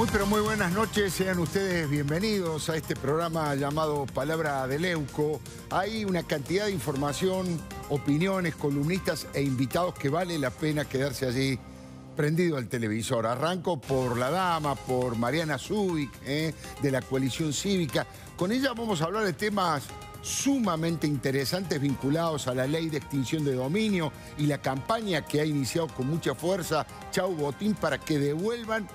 Muy pero muy buenas noches, sean ustedes bienvenidos a este programa llamado Palabra de Leuco. Hay una cantidad de información, opiniones, columnistas e invitados que vale la pena quedarse allí prendido al televisor. Arranco por la dama, por Mariana Zubik, de la Coalición Cívica. Con ella vamos a hablar de temas sumamente interesantes vinculados a la ley de extinción de dominio y la campaña que ha iniciado con mucha fuerza Chau Botín para que devuelvan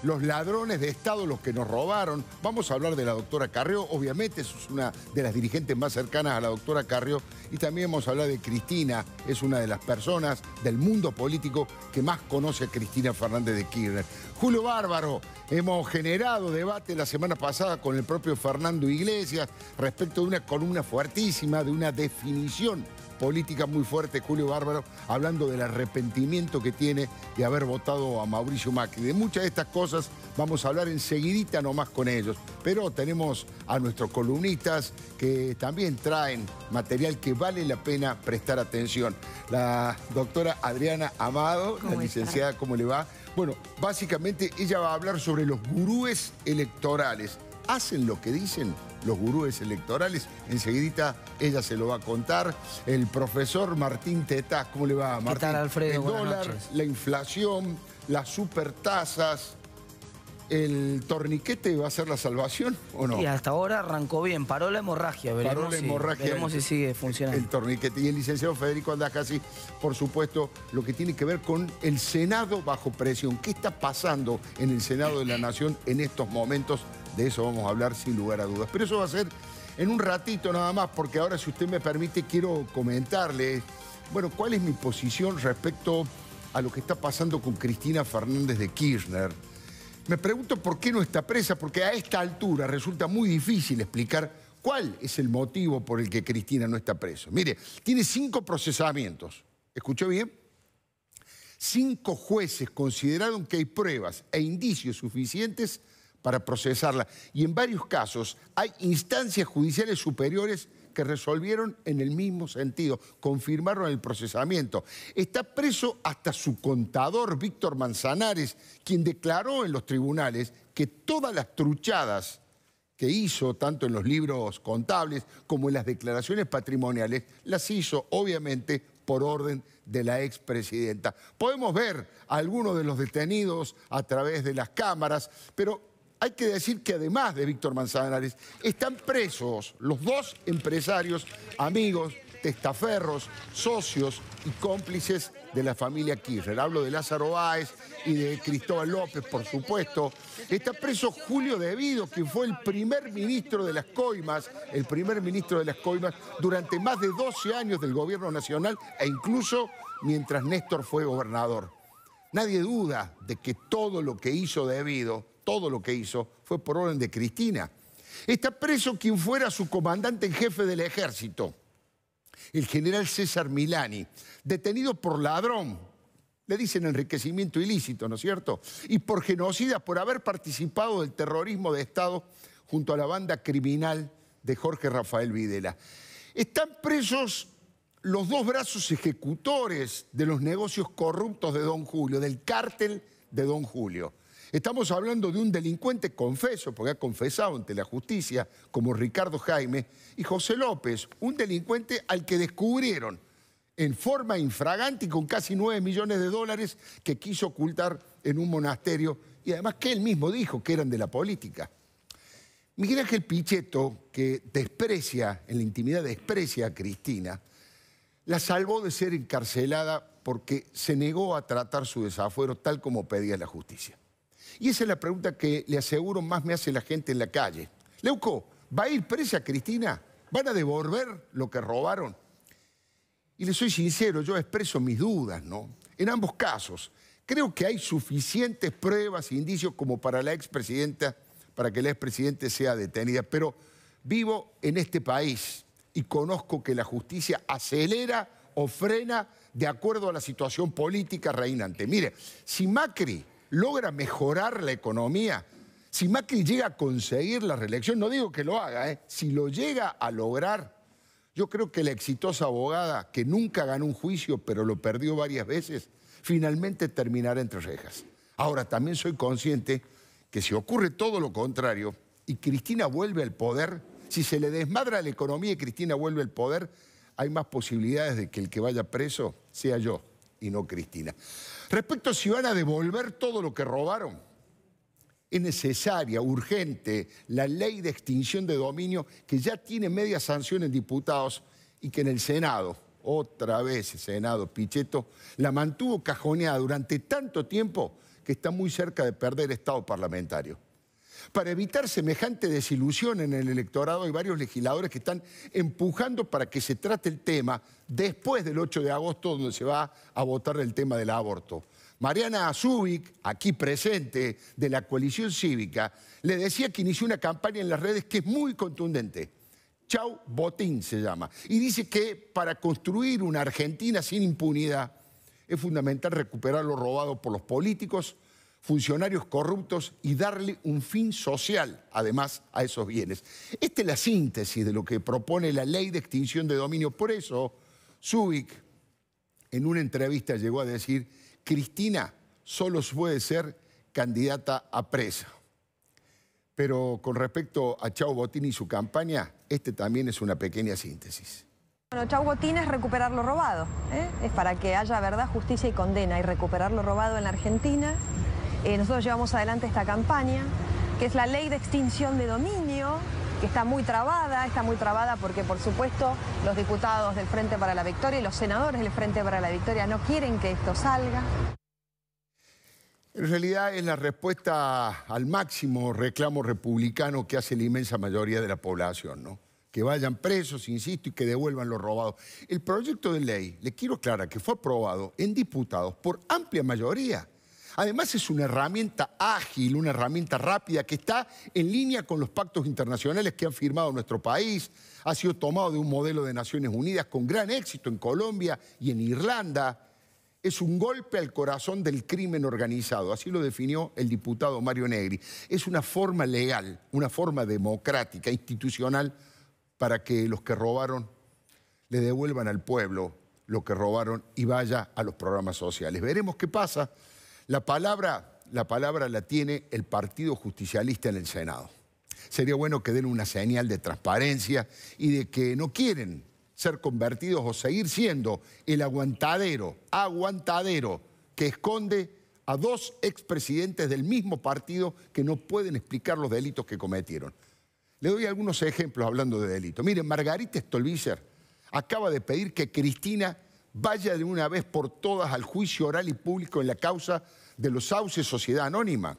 los ladrones de Estado, los que nos robaron. Vamos a hablar de la doctora Carrió, obviamente es una de las dirigentes más cercanas a la doctora Carrió, y también vamos a hablar de Cristina, es una de las personas del mundo político que más conoce a Cristina Fernández de Kirchner. Julio Bárbaro, hemos generado debate la semana pasada con el propio Fernando Iglesias respecto de una columna fuertísima, de una definición política muy fuerte, Julio Bárbaro, hablando del arrepentimiento que tiene de haber votado a Mauricio Macri. De muchas de estas cosas vamos a hablar enseguidita nomás con ellos. Pero tenemos a nuestros columnistas que también traen material que vale la pena prestar atención. La doctora Adriana Amado, la licenciada, ¿cómo le va? Bueno, básicamente ella va a hablar sobre los gurúes electorales. ¿Hacen lo que dicen los gurúes electorales? Enseguidita ella se lo va a contar. El profesor Martín Tetaz, ¿cómo le va, Martín? ¿Qué tal, Alfredo? El dólar, la inflación, las supertasas, ¿el torniquete va a ser la salvación o no? Y hasta ahora arrancó bien, paró la hemorragia. Veremos si sigue funcionando. El torniquete. Y el licenciado Federico Andajasi, por supuesto, lo que tiene que ver con el Senado bajo presión. ¿Qué está pasando en el Senado de la Nación en estos momentos? De eso vamos a hablar sin lugar a dudas. Pero eso va a ser en un ratito nada más, porque ahora, si usted me permite, quiero comentarle, bueno, cuál es mi posición respecto a lo que está pasando con Cristina Fernández de Kirchner. Me pregunto por qué no está presa, porque a esta altura resulta muy difícil explicar cuál es el motivo por el que Cristina no está presa. Mire, tiene 5 procesamientos. ¿Escuchó bien? 5 jueces consideraron que hay pruebas e indicios suficientes para procesarla. Y en varios casos hay instancias judiciales superiores que resolvieron en el mismo sentido, confirmaron el procesamiento. Está preso hasta su contador, Víctor Manzanares, quien declaró en los tribunales que todas las truchadas que hizo, tanto en los libros contables como en las declaraciones patrimoniales, las hizo, obviamente, por orden de la expresidenta. Podemos ver a algunos de los detenidos a través de las cámaras, pero hay que decir que además de Víctor Manzanares, están presos los 2 empresarios, amigos, testaferros, socios y cómplices de la familia Kirchner. Hablo de Lázaro Báez y de Cristóbal López, por supuesto. Está preso Julio De Vido, quien fue el primer ministro de las coimas, durante más de 12 años del gobierno nacional e incluso mientras Néstor fue gobernador. Nadie duda de que todo lo que hizo De Vido, todo lo que hizo, fue por orden de Cristina. Está preso quien fuera su comandante en jefe del ejército, el general César Milani, detenido por ladrón, le dicen enriquecimiento ilícito, ¿no es cierto? Y por genocida, por haber participado del terrorismo de Estado junto a la banda criminal de Jorge Rafael Videla. Están presos los 2 brazos ejecutores de los negocios corruptos de Don Julio, del cártel de Don Julio. Estamos hablando de un delincuente confeso, porque ha confesado ante la justicia, como Ricardo Jaime, y José López, un delincuente al que descubrieron en forma infragante y con casi 9 millones de dólares que quiso ocultar en un monasterio, y además que él mismo dijo que eran de la política. Miguel Ángel Pichetto, que desprecia, en la intimidad desprecia a Cristina, la salvó de ser encarcelada porque se negó a tratar su desafuero tal como pedía la justicia. Y esa es la pregunta que le aseguro más me hace la gente en la calle. Leuco, ¿va a ir presa Cristina? ¿Van a devolver lo que robaron? Y le soy sincero, yo expreso mis dudas, ¿no? En ambos casos, creo que hay suficientes pruebas e indicios como para la expresidenta, para que la expresidenta sea detenida. Pero vivo en este país y conozco que la justicia acelera o frena de acuerdo a la situación política reinante. Mire, si Macri logra mejorar la economía, si Macri llega a conseguir la reelección, no digo que lo haga, si lo llega a lograr, yo creo que la exitosa abogada, que nunca ganó un juicio, pero lo perdió varias veces, finalmente terminará entre rejas. Ahora, también soy consciente que si ocurre todo lo contrario y Cristina vuelve al poder, si se le desmadra la economía y Cristina vuelve al poder, hay más posibilidades de que el que vaya preso sea yo y no Cristina. Respecto a si van a devolver todo lo que robaron, es necesaria, urgente, la ley de extinción de dominio que ya tiene media sanción en diputados y que en el Senado, otra vez el Senado, Pichetto, la mantuvo cajoneada durante tanto tiempo que está muy cerca de perder estado parlamentario. Para evitar semejante desilusión en el electorado hay varios legisladores que están empujando para que se trate el tema después del 8 de agosto, donde se va a votar el tema del aborto. Mariana Zubik, aquí presente, de la Coalición Cívica, le decía que inició una campaña en las redes que es muy contundente. Chau Botín se llama. Y dice que para construir una Argentina sin impunidad es fundamental recuperar lo robado por los políticos, funcionarios corruptos y darle un fin social, además, a esos bienes. Esta es la síntesis de lo que propone la ley de extinción de dominio. Por eso, Zubik, en una entrevista, llegó a decir: Cristina solo puede ser candidata a presa. Pero con respecto a Chau Botín y su campaña, este también es una pequeña síntesis. Bueno, Chau Botín es recuperar lo robado, es para que haya verdad, justicia y condena, y recuperar lo robado en la Argentina. Nosotros llevamos adelante esta campaña, que es la ley de extinción de dominio, que está muy trabada porque, por supuesto, los diputados del Frente para la Victoria y los senadores del Frente para la Victoria no quieren que esto salga. En realidad es la respuesta al máximo reclamo republicano que hace la inmensa mayoría de la población, ¿no? Que vayan presos, insisto, y que devuelvan lo robado. El proyecto de ley, le quiero aclarar, que fue aprobado en diputados por amplia mayoría. Además es una herramienta ágil, una herramienta rápida que está en línea con los pactos internacionales que han firmado nuestro país. Ha sido tomado de un modelo de Naciones Unidas con gran éxito en Colombia y en Irlanda. Es un golpe al corazón del crimen organizado, así lo definió el diputado Mario Negri. Es una forma legal, una forma democrática, institucional, para que los que robaron le devuelvan al pueblo lo que robaron y vaya a los programas sociales. Veremos qué pasa. La palabra la tiene el Partido Justicialista en el Senado. Sería bueno que den una señal de transparencia y de que no quieren ser convertidos o seguir siendo el aguantadero que esconde a dos expresidentes del mismo partido que no pueden explicar los delitos que cometieron. Le doy algunos ejemplos hablando de delitos. Miren, Margarita Stolbizer acaba de pedir que Cristina vaya de una vez por todas al juicio oral y público en la causa de los Sauces Sociedad Anónima.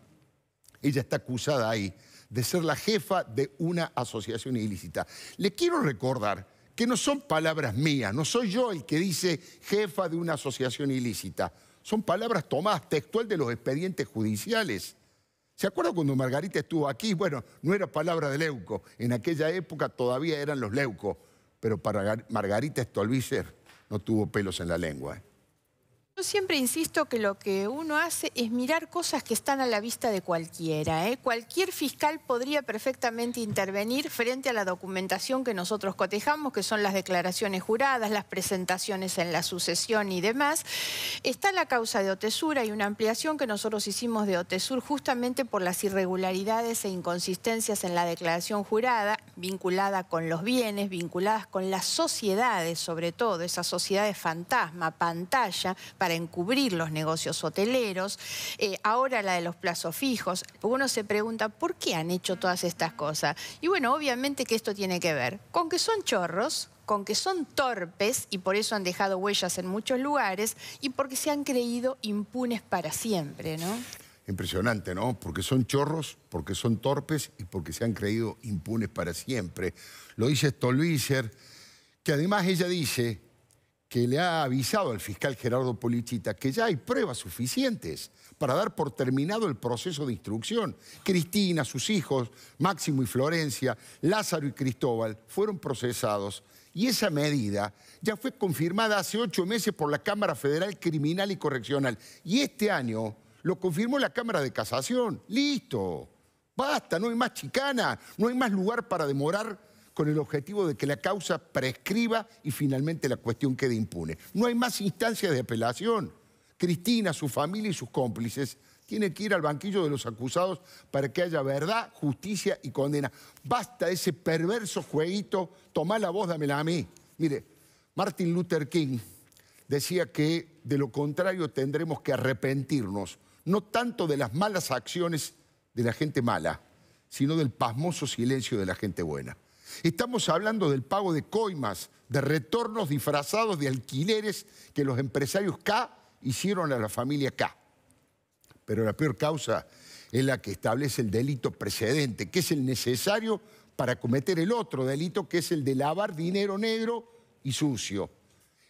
Ella está acusada ahí de ser la jefa de una asociación ilícita. Le quiero recordar que no son palabras mías, no soy yo el que dice jefa de una asociación ilícita. Son palabras tomadas textual de los expedientes judiciales. ¿Se acuerdan cuando Margarita estuvo aquí? Bueno, no era palabra de Leuco. En aquella época todavía eran los Leucos. Pero para Margarita Stolbizer no tuvo pelos en la lengua. Yo siempre insisto que lo que uno hace es mirar cosas que están a la vista de cualquiera. Cualquier fiscal podría perfectamente intervenir frente a la documentación que nosotros cotejamos, que son las declaraciones juradas, las presentaciones en la sucesión y demás. Está la causa de Otesur, hay una ampliación que nosotros hicimos de Otesur justamente por las irregularidades e inconsistencias en la declaración jurada, vinculada con los bienes, vinculadas con las sociedades, sobre todo, esas sociedades fantasma, pantalla, para encubrir los negocios hoteleros, ahora la de los plazos fijos. Uno se pregunta, ¿por qué han hecho todas estas cosas? Y bueno, obviamente que esto tiene que ver con que son chorros, con que son torpes y por eso han dejado huellas en muchos lugares y porque se han creído impunes para siempre, ¿no? Impresionante, ¿no? Porque son chorros, porque son torpes y porque se han creído impunes para siempre. Lo dice Stolbizer, que además ella dice que le ha avisado al fiscal Gerardo Polichita que ya hay pruebas suficientes para dar por terminado el proceso de instrucción. Cristina, sus hijos, Máximo y Florencia, Lázaro y Cristóbal, fueron procesados y esa medida ya fue confirmada hace 8 meses por la Cámara Federal Criminal y Correccional. Y este año lo confirmó la Cámara de Casación. ¡Listo! Basta, no hay más chicana, no hay más lugar para demorar con el objetivo de que la causa prescriba y finalmente la cuestión quede impune. No hay más instancias de apelación. Cristina, su familia y sus cómplices tiene que ir al banquillo de los acusados para que haya verdad, justicia y condena. Basta ese perverso jueguito, tomá la voz, dámela a mí. Mire, Martin Luther King decía que de lo contrario tendremos que arrepentirnos, no tanto de las malas acciones de la gente mala, sino del pasmoso silencio de la gente buena. Estamos hablando del pago de coimas, de retornos disfrazados de alquileres que los empresarios K hicieron a la familia K. Pero la peor causa es la que establece el delito precedente, que es el necesario para cometer el otro delito, que es el de lavar dinero negro y sucio.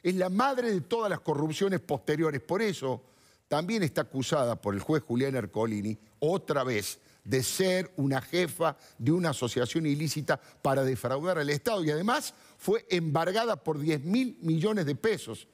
Es la madre de todas las corrupciones posteriores. Por eso también está acusada por el juez Julián Ercolini, otra vez, de ser una jefa de una asociación ilícita para defraudar al Estado. Y además fue embargada por 10.000 millones de pesos.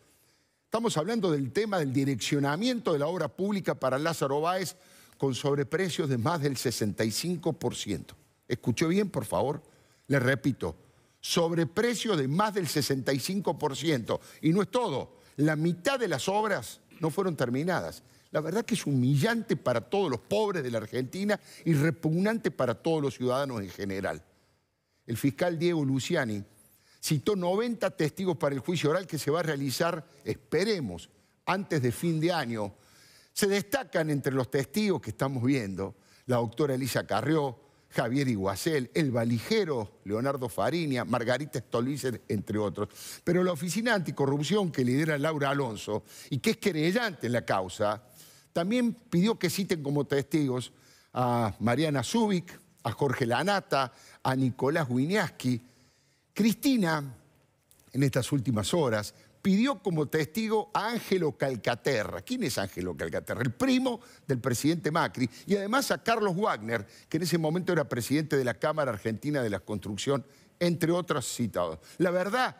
Estamos hablando del tema del direccionamiento de la obra pública para Lázaro Báez con sobreprecios de más del 65%. ¿Escuchó bien, por favor? Le repito, sobreprecios de más del 65%. Y no es todo, la mitad de las obras no fueron terminadas. La verdad que es humillante para todos los pobres de la Argentina y repugnante para todos los ciudadanos en general. El fiscal Diego Luciani citó 90 testigos para el juicio oral que se va a realizar, esperemos, antes de fin de año. Se destacan entre los testigos que estamos viendo la doctora Elisa Carrió, Javier Iguacel, el valijero Leonardo Fariña, Margarita Stolbizer, entre otros. Pero la Oficina Anticorrupción que lidera Laura Alonso y que es querellante en la causa, también pidió que citen como testigos a Mariana Zubik, a Jorge Lanata, a Nicolás Wieniawski. Cristina, en estas últimas horas, pidió como testigo a Ángelo Calcaterra. ¿Quién es Ángelo Calcaterra? El primo del presidente Macri. Y además a Carlos Wagner, que en ese momento era presidente de la Cámara Argentina de la Construcción, entre otros citados. La verdad,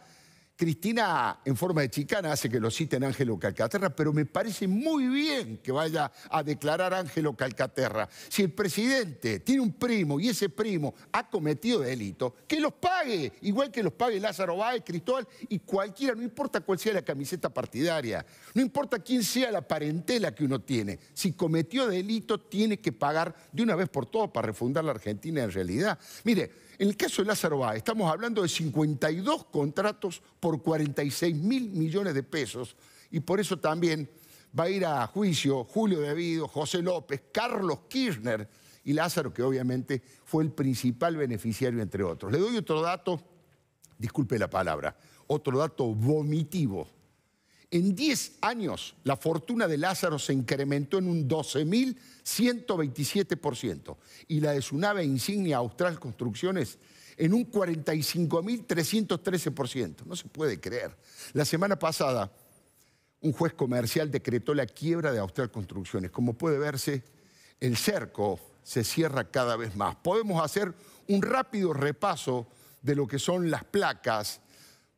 Cristina, en forma de chicana, hace que lo citen Ángelo Calcaterra, pero me parece muy bien que vaya a declarar Ángelo Calcaterra. Si el presidente tiene un primo y ese primo ha cometido delito, que los pague, igual que los pague Lázaro Báez, Cristóbal y cualquiera, no importa cuál sea la camiseta partidaria, no importa quién sea la parentela que uno tiene. Si cometió delito, tiene que pagar de una vez por todas para refundar la Argentina en realidad. Mire, en el caso de Lázaro Báez, estamos hablando de 52 contratos por 46.000 millones de pesos y por eso también va a ir a juicio Julio De Vido, José López, Carlos Kirchner y Lázaro, que obviamente fue el principal beneficiario, entre otros. Le doy otro dato, disculpe la palabra, otro dato vomitivo. En 10 años, la fortuna de Lázaro se incrementó en un 12.127% y la de su nave insignia Austral Construcciones en un 45.313%. No se puede creer. La semana pasada, un juez comercial decretó la quiebra de Austral Construcciones. Como puede verse, el cerco se cierra cada vez más. Podemos hacer un rápido repaso de lo que son las placas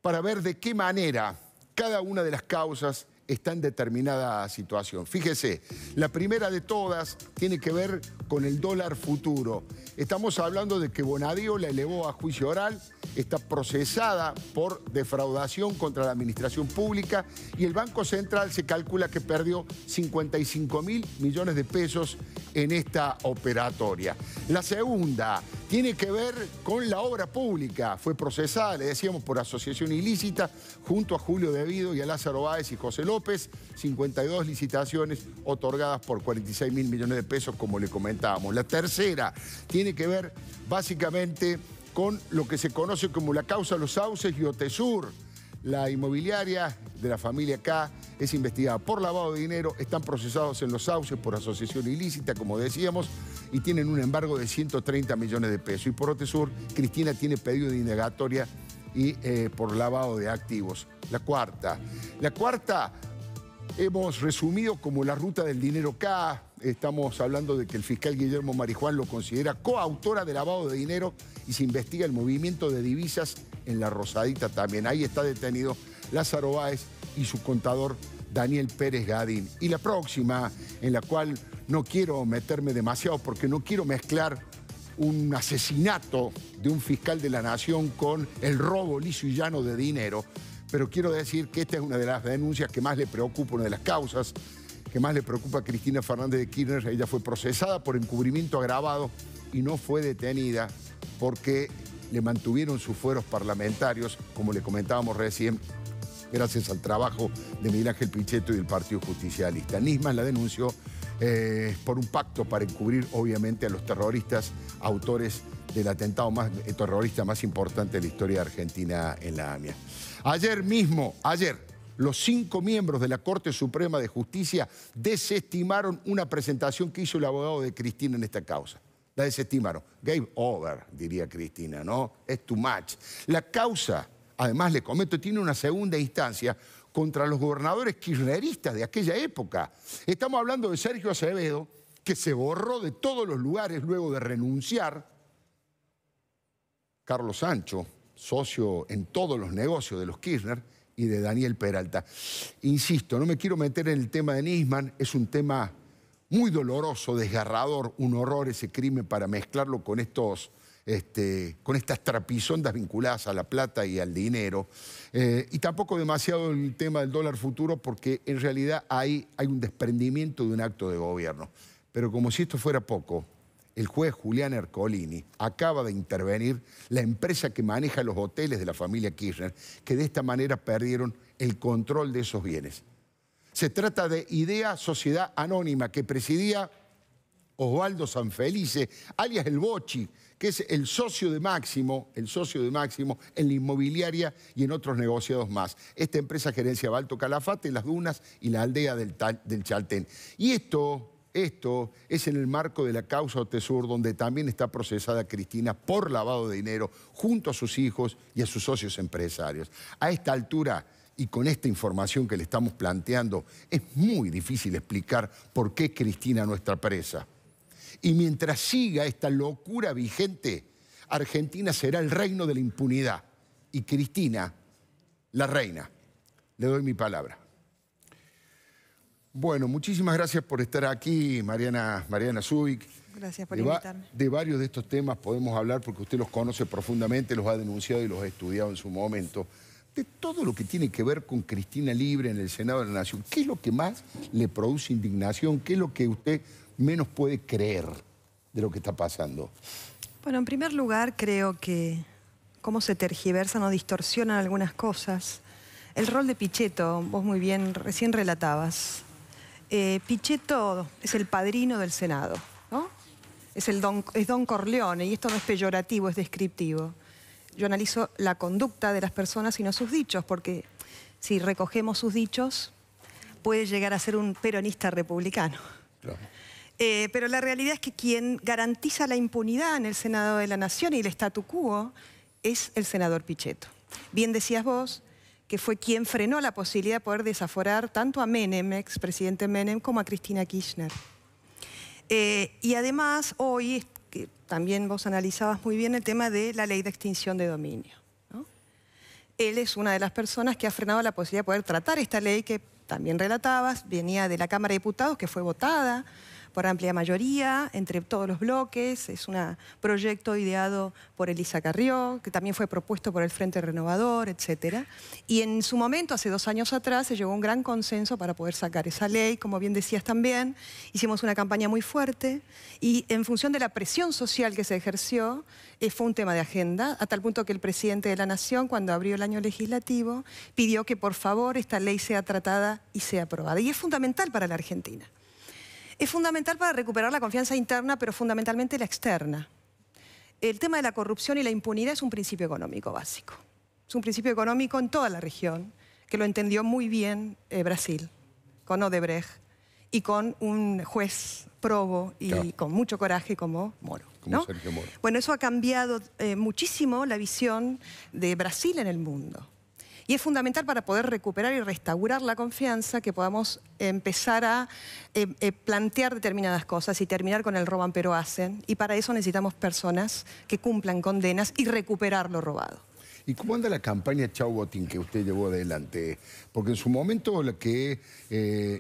para ver de qué manera cada una de las causas está en determinada situación. Fíjese, la primera de todas tiene que ver con el dólar futuro. Estamos hablando de que Bonadío la elevó a juicio oral, está procesada por defraudación contra la administración pública y el Banco Central se calcula que perdió 55.000 millones de pesos en esta operatoria. La segunda tiene que ver con la obra pública. Fue procesada, le decíamos, por asociación ilícita junto a Julio De Vido y a Lázaro Báez y José López. 52 licitaciones otorgadas por 46.000 millones de pesos, como le comentábamos. La tercera tiene que ver básicamente con lo que se conoce como la causa Los Sauces y Otesur. La inmobiliaria de la familia K es investigada por lavado de dinero, están procesados en Los Sauces por asociación ilícita, como decíamos, y tienen un embargo de 130 millones de pesos. Y por Otesur, Cristina tiene pedido de indagatoria y por lavado de activos. La cuarta hemos resumido como la ruta del dinero K. Estamos hablando de que el fiscal Guillermo Marijuán lo considera coautora de lavado de dinero y se investiga el movimiento de divisas en la Rosadita también. Ahí está detenido Lázaro Báez y su contador Daniel Pérez Gadín. Y la próxima, en la cual no quiero meterme demasiado porque no quiero mezclar un asesinato de un fiscal de la Nación con el robo liso y llano de dinero, pero quiero decir que esta es una de las denuncias que más le preocupa, una de las causas que más le preocupa a Cristina Fernández de Kirchner. Ella fue procesada por encubrimiento agravado y no fue detenida porque le mantuvieron sus fueros parlamentarios, como le comentábamos recién, gracias al trabajo de Miguel Ángel Pichetto y del Partido Justicialista. Nisman la denunció por un pacto para encubrir, obviamente, a los terroristas, autores del atentado terrorista más importante de la historia de Argentina en la AMIA. Ayer, los 5 miembros de la Corte Suprema de Justicia desestimaron una presentación que hizo el abogado de Cristina en esta causa. La desestimaron. Game over, diría Cristina, ¿no? Es too much. La causa, además le comento, tiene una segunda instancia contra los gobernadores kirchneristas de aquella época. Estamos hablando de Sergio Acevedo, que se borró de todos los lugares luego de renunciar. Carlos Sancho, socio en todos los negocios de los Kirchner, y de Daniel Peralta. Insisto, no me quiero meter en el tema de Nisman, es un tema muy doloroso, desgarrador, un horror ese crimen para mezclarlo con estas trapisondas vinculadas a la plata y al dinero. Y tampoco demasiado el tema del dólar futuro, porque en realidad hay un desprendimiento de un acto de gobierno. Pero como si esto fuera poco, el juez Julián Ercolini acaba de intervenir la empresa que maneja los hoteles de la familia Kirchner, que de esta manera perdieron el control de esos bienes. Se trata de Idea Sociedad Anónima, que presidía Osvaldo Sanfelice, alias El Bochi, que es el socio de Máximo en la inmobiliaria y en otros negociados más. Esta empresa gerenciaba Alto Calafate, Las Dunas y la aldea del Chaltén. Y esto es en el marco de la causa Otesur, donde también está procesada Cristina por lavado de dinero junto a sus hijos y a sus socios empresarios. A esta altura, y con esta información que le estamos planteando, es muy difícil explicar por qué Cristina no está presa. Y mientras siga esta locura vigente, Argentina será el reino de la impunidad y Cristina, la reina. Le doy mi palabra. Bueno, muchísimas gracias por estar aquí, Mariana Zubik. Gracias por invitarme. De varios de estos temas podemos hablar porque usted los conoce profundamente, los ha denunciado y los ha estudiado en su momento. De todo lo que tiene que ver con Cristina Libre en el Senado de la Nación, ¿qué es lo que más le produce indignación? ¿Qué es lo que usted menos puede creer de lo que está pasando? Bueno, en primer lugar, creo que cómo se tergiversan o distorsionan algunas cosas. El rol de Pichetto, vos muy bien recién relatabas. Pichetto es el padrino del Senado, ¿no? Es Don Corleone, y esto no es peyorativo, es descriptivo. Yo analizo la conducta de las personas y no sus dichos, porque si recogemos sus dichos, puede llegar a ser un peronista republicano. Claro. Pero la realidad es que quien garantiza la impunidad en el Senado de la Nación y el statu quo es el senador Pichetto. Bien decías vos que fue quien frenó la posibilidad de poder desaforar tanto a Menem, expresidente Menem, como a Cristina Kirchner. Y además, hoy, que también vos analizabas muy bien el tema de la ley de extinción de dominio, ¿no? Él es una de las personas que ha frenado la posibilidad de poder tratar esta ley que también relatabas, venía de la Cámara de Diputados, que fue votada por amplia mayoría, entre todos los bloques. Es un proyecto ideado por Elisa Carrió, que también fue propuesto por el Frente Renovador, etc. Y en su momento, hace 2 años atrás, se llegó a un gran consenso para poder sacar esa ley. Como bien decías también, hicimos una campaña muy fuerte y en función de la presión social que se ejerció, fue un tema de agenda, a tal punto que el presidente de la Nación, cuando abrió el año legislativo, pidió que por favor esta ley sea tratada y sea aprobada. Y es fundamental para la Argentina. Es fundamental para recuperar la confianza interna, pero fundamentalmente la externa. El tema de la corrupción y la impunidad es un principio económico básico. Es un principio económico en toda la región, que lo entendió muy bien Brasil, con Odebrecht, y con un juez probo y claro, con mucho coraje como Moro, ¿no? Como Sergio Moro. Bueno, eso ha cambiado muchísimo la visión de Brasil en el mundo. Y es fundamental para poder recuperar y restaurar la confianza que podamos empezar a plantear determinadas cosas y terminar con el roban pero hacen. Y para eso necesitamos personas que cumplan condenas y recuperar lo robado. ¿Y cómo anda la campaña Chau Botín que usted llevó adelante? Porque en su momento la que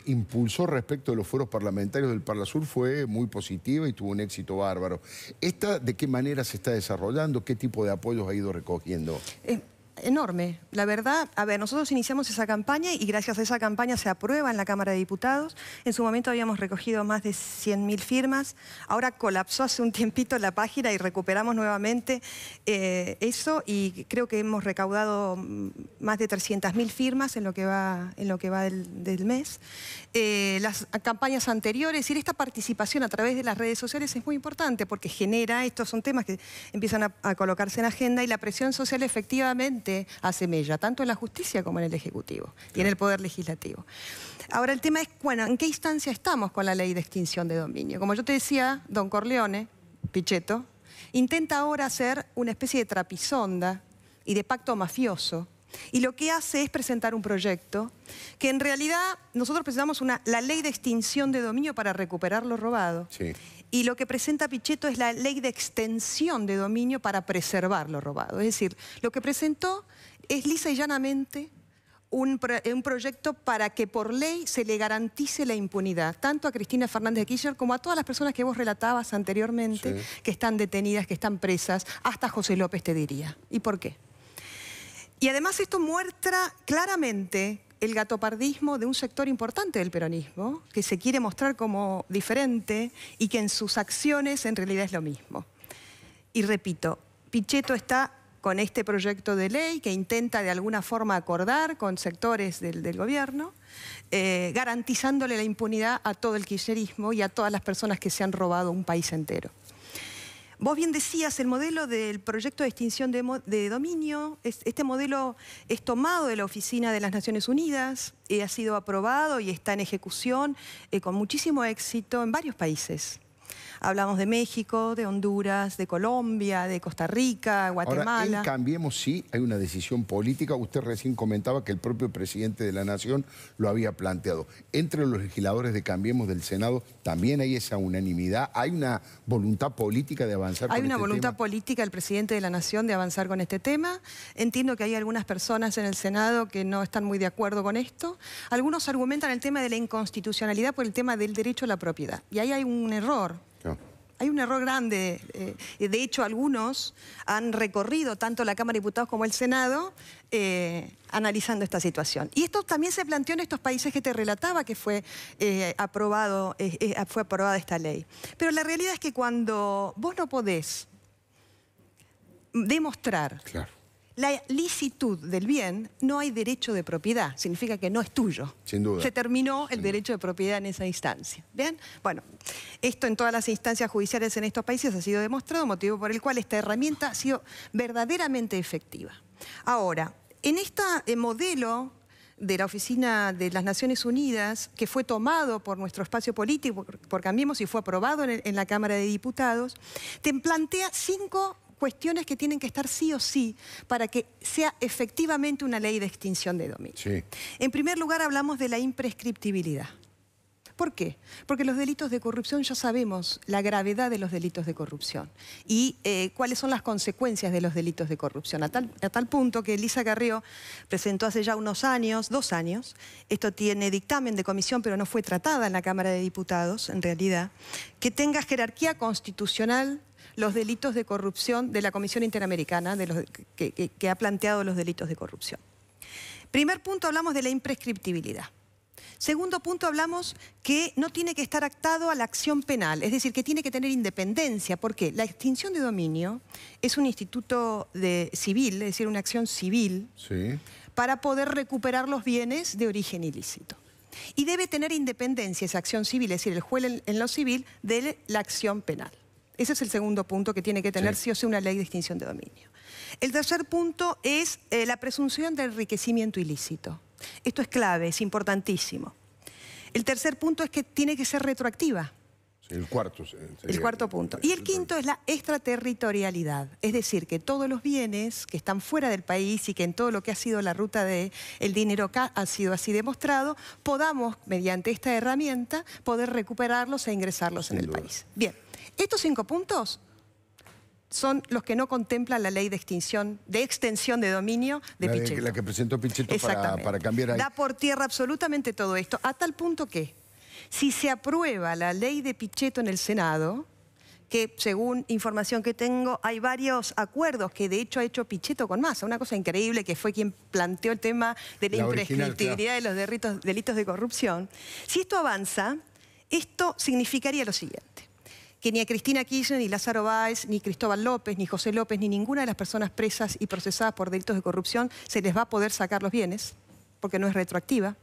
impulsó respecto de los foros parlamentarios del Parlasur fue muy positiva y tuvo un éxito bárbaro. ¿Esta de qué manera se está desarrollando? ¿Qué tipo de apoyos ha ido recogiendo? enorme. La verdad, a ver, nosotros iniciamos esa campaña y gracias a esa campaña se aprueba en la Cámara de Diputados. En su momento habíamos recogido más de 100.000 firmas. Ahora colapsó hace un tiempito la página y recuperamos nuevamente eso y creo que hemos recaudado más de 300.000 firmas en lo que va del mes. Las campañas anteriores y esta participación a través de las redes sociales es muy importante porque genera, estos son temas que empiezan a colocarse en agenda y la presión social efectivamente hace mella, tanto en la justicia como en el Ejecutivo y en el Poder Legislativo. Ahora el tema es, bueno, ¿en qué instancia estamos con la ley de extinción de dominio? Como yo te decía, don Corleone, Pichetto, intenta ahora hacer una especie de trapisonda y de pacto mafioso. Y lo que hace es presentar un proyecto que en realidad nosotros presentamos la ley de extinción de dominio para recuperar lo robado. Sí. Y lo que presenta Pichetto es la ley de extensión de dominio para preservar lo robado. Es decir, lo que presentó es lisa y llanamente un proyecto para que por ley se le garantice la impunidad, tanto a Cristina Fernández de Kirchner como a todas las personas que vos relatabas anteriormente, sí, que están detenidas, que están presas, hasta José López te diría. ¿Y por qué? Y además esto muestra claramente el gatopardismo de un sector importante del peronismo, que se quiere mostrar como diferente y que en sus acciones en realidad es lo mismo. Y repito, Pichetto está con este proyecto de ley que intenta de alguna forma acordar con sectores del gobierno, garantizándole la impunidad a todo el kirchnerismo y a todas las personas que se han robado un país entero. Vos bien decías, el modelo del proyecto de extinción de dominio, este modelo es tomado de la Oficina de las Naciones Unidas, ha sido aprobado y está en ejecución con muchísimo éxito en varios países. Hablamos de México, de Honduras, de Colombia, de Costa Rica, Guatemala. Ahora, en Cambiemos sí hay una decisión política. Usted recién comentaba que el propio presidente de la Nación lo había planteado. Entre los legisladores de Cambiemos del Senado también hay esa unanimidad. ¿Hay una voluntad política de avanzar con este tema? Hay una voluntad política del presidente de la Nación de avanzar con este tema. Entiendo que hay algunas personas en el Senado que no están muy de acuerdo con esto. Algunos argumentan el tema de la inconstitucionalidad por el tema del derecho a la propiedad. Y ahí hay un error. Hay un error grande. De hecho, algunos han recorrido tanto la Cámara de Diputados como el Senado analizando esta situación. Y esto también se planteó en estos países que te relataba que fue aprobada esta ley. Pero la realidad es que cuando vos no podés demostrar la licitud del bien, no hay derecho de propiedad. Significa que no es tuyo. Sin duda. Se terminó el derecho de propiedad en esa instancia. ¿Bien? Bueno, esto en todas las instancias judiciales en estos países ha sido demostrado, motivo por el cual esta herramienta ha sido verdaderamente efectiva. Ahora, en este modelo de la Oficina de las Naciones Unidas, que fue tomado por nuestro espacio político, por Cambiemos, y fue aprobado en la Cámara de Diputados, te plantea 5 cuestiones que tienen que estar sí o sí para que sea efectivamente una ley de extinción de dominio. Sí. En primer lugar, hablamos de la imprescriptibilidad. ¿Por qué? Porque los delitos de corrupción ya sabemos la gravedad de los delitos de corrupción y cuáles son las consecuencias de los delitos de corrupción. A tal punto que Elisa Carrió presentó hace ya unos años, 2 años, esto tiene dictamen de comisión pero no fue tratada en la Cámara de Diputados, en realidad, que tenga jerarquía constitucional los delitos de corrupción de la Comisión Interamericana que ha planteado los delitos de corrupción. Primer punto, hablamos de la imprescriptibilidad. Segundo punto, hablamos que no tiene que estar atado a la acción penal, es decir, que tiene que tener independencia, porque la extinción de dominio es un instituto civil, es decir, una acción civil, sí, para poder recuperar los bienes de origen ilícito. Y debe tener independencia esa acción civil, es decir, el juez en lo civil, de la acción penal. Ese es el segundo punto que tiene que tener sí o sí una ley de extinción de dominio. El tercer punto es la presunción de enriquecimiento ilícito. Esto es clave, es importantísimo. El tercer punto es que tiene que ser retroactiva. Sí, el cuarto. El cuarto punto. Y el quinto es la extraterritorialidad. Es decir, que todos los bienes que están fuera del país y que en todo lo que ha sido la ruta del dinero acá ha sido así demostrado, podamos, mediante esta herramienta, poder recuperarlos e ingresarlos en el país. Bien. Estos 5 puntos son los que no contempla la ley de extensión de dominio de Pichetto. La que presentó Pichetto para cambiar ahí. Da por tierra absolutamente todo esto, a tal punto que si se aprueba la ley de Pichetto en el Senado, que según información que tengo, hay varios acuerdos que de hecho ha hecho Pichetto con Massa. Una cosa increíble, que fue quien planteó el tema de la imprescriptibilidad de los delitos de corrupción. Si esto avanza, esto significaría lo siguiente: que ni a Cristina Kirchner, ni Lázaro Báez, ni Cristóbal López, ni José López, ni ninguna de las personas presas y procesadas por delitos de corrupción se les va a poder sacar los bienes, porque no es retroactiva,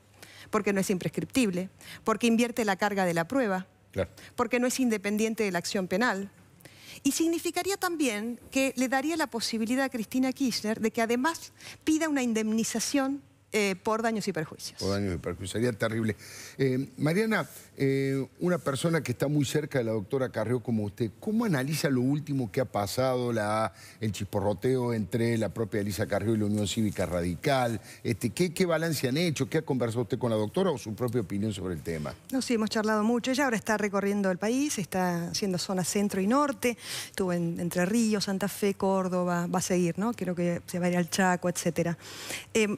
porque no es imprescriptible, porque invierte la carga de la prueba, claro, porque no es independiente de la acción penal. Y significaría también que le daría la posibilidad a Cristina Kirchner de que además pida una indemnización por daños y perjuicios. Por daños y perjuicios, sería terrible. Mariana, una persona que está muy cerca de la doctora Carrió como usted, ¿cómo analiza lo último que ha pasado, el chisporroteo entre la propia Elisa Carrió y la Unión Cívica Radical? ¿Qué balance han hecho? ¿Qué ha conversado usted con la doctora o su propia opinión sobre el tema? No, sí, hemos charlado mucho. Ella ahora está recorriendo el país, está haciendo zona centro y norte, estuvo en Entre Ríos, Santa Fe, Córdoba, va a seguir, ¿no? Creo que se va a ir al Chaco, etcétera.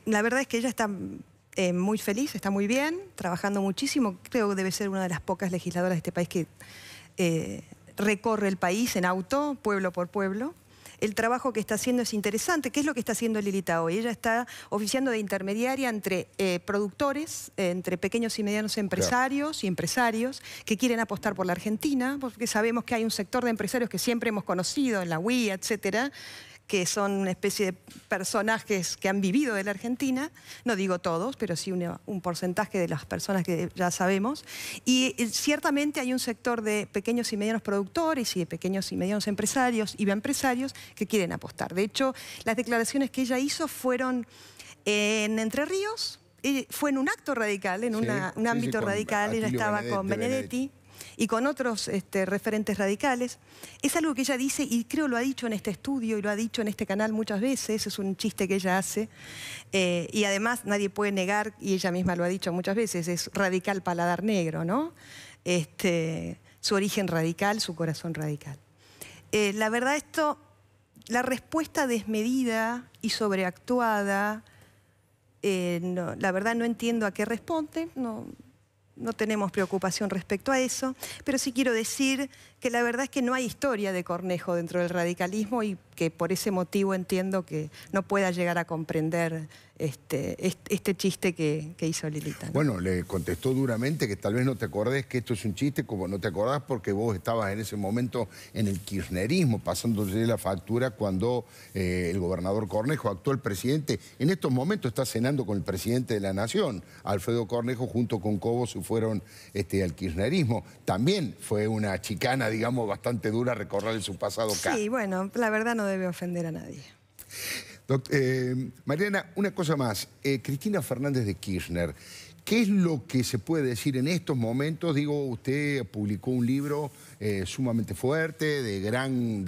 La verdad es que ella está muy feliz, está muy bien, trabajando muchísimo. Creo que debe ser una de las pocas legisladoras de este país que recorre el país en auto, pueblo por pueblo. El trabajo que está haciendo es interesante. ¿Qué es lo que está haciendo Lilita hoy? Ella está oficiando de intermediaria entre productores, entre pequeños y medianos empresarios y empresarios que quieren apostar por la Argentina, porque sabemos que hay un sector de empresarios que siempre hemos conocido en la UIA, etcétera, que son una especie de personajes que han vivido de la Argentina, no digo todos, pero sí un porcentaje de las personas que ya sabemos. Y ciertamente hay un sector de pequeños y medianos productores y de pequeños y medianos empresarios y empresarios que quieren apostar. De hecho, las declaraciones que ella hizo fueron en Entre Ríos, fue en un acto radical, en un ámbito radical. Ella estaba con Benedetti y con otros referentes radicales. Es algo que ella dice, y creo lo ha dicho en este estudio y lo ha dicho en este canal muchas veces, es un chiste que ella hace, y además nadie puede negar, y ella misma lo ha dicho muchas veces, es radical paladar negro, ¿no? Su origen radical, su corazón radical. La verdad la respuesta desmedida y sobreactuada, la verdad no entiendo a qué responde, no tenemos preocupación respecto a eso, pero sí quiero decir que la verdad es que no hay historia de Cornejo dentro del radicalismo y que por ese motivo entiendo que no pueda llegar a comprender este chiste que hizo Lilita, ¿no? Bueno, le contestó duramente que tal vez no te acordés que esto es un chiste, como no te acordás porque vos estabas en ese momento en el kirchnerismo, pasándole la factura cuando el gobernador Cornejo, actual presidente, en estos momentos está cenando con el presidente de la Nación, Alfredo Cornejo, junto con Cobo se fueron al kirchnerismo. También fue una chicana, digamos, bastante dura recorrer su pasado acá. Sí, bueno, la verdad no debe ofender a nadie. Mariana, una cosa más. Cristina Fernández de Kirchner, ¿qué es lo que se puede decir en estos momentos? Digo, usted publicó un libro sumamente fuerte, de gran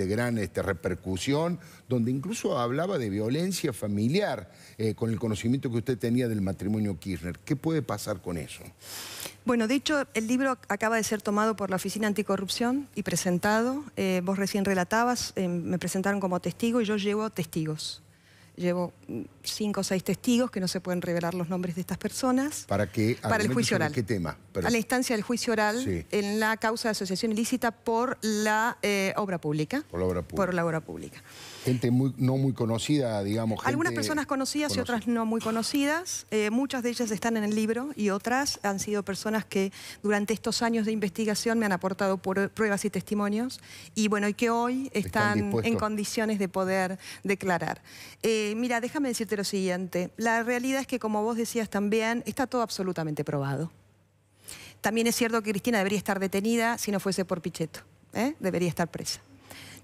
repercusión, donde incluso hablaba de violencia familiar, con el conocimiento que usted tenía del matrimonio Kirchner. ¿Qué puede pasar con eso? Bueno, de hecho, el libro acaba de ser tomado por la Oficina Anticorrupción y presentado. Vos recién relatabas, me presentaron como testigo y yo llevo testigos. Llevo 5 o 6 testigos que no se pueden revelar los nombres de estas personas. ¿Para qué? Para el juicio oral. ¿Qué tema? A la instancia del juicio oral, sí, en la causa de asociación ilícita por la obra pública. Por la obra pública. Por la obra pública. Gente no muy conocida, digamos. Algunas personas conocidas y otras no muy conocidas. Muchas de ellas están en el libro y otras han sido personas que durante estos años de investigación me han aportado pruebas y testimonios y bueno, y que hoy están en condiciones de poder declarar. Mira, déjame decirte lo siguiente. La realidad es que, como vos decías también, está todo absolutamente probado. También es cierto que Cristina debería estar detenida si no fuese por Pichetto. Debería estar presa.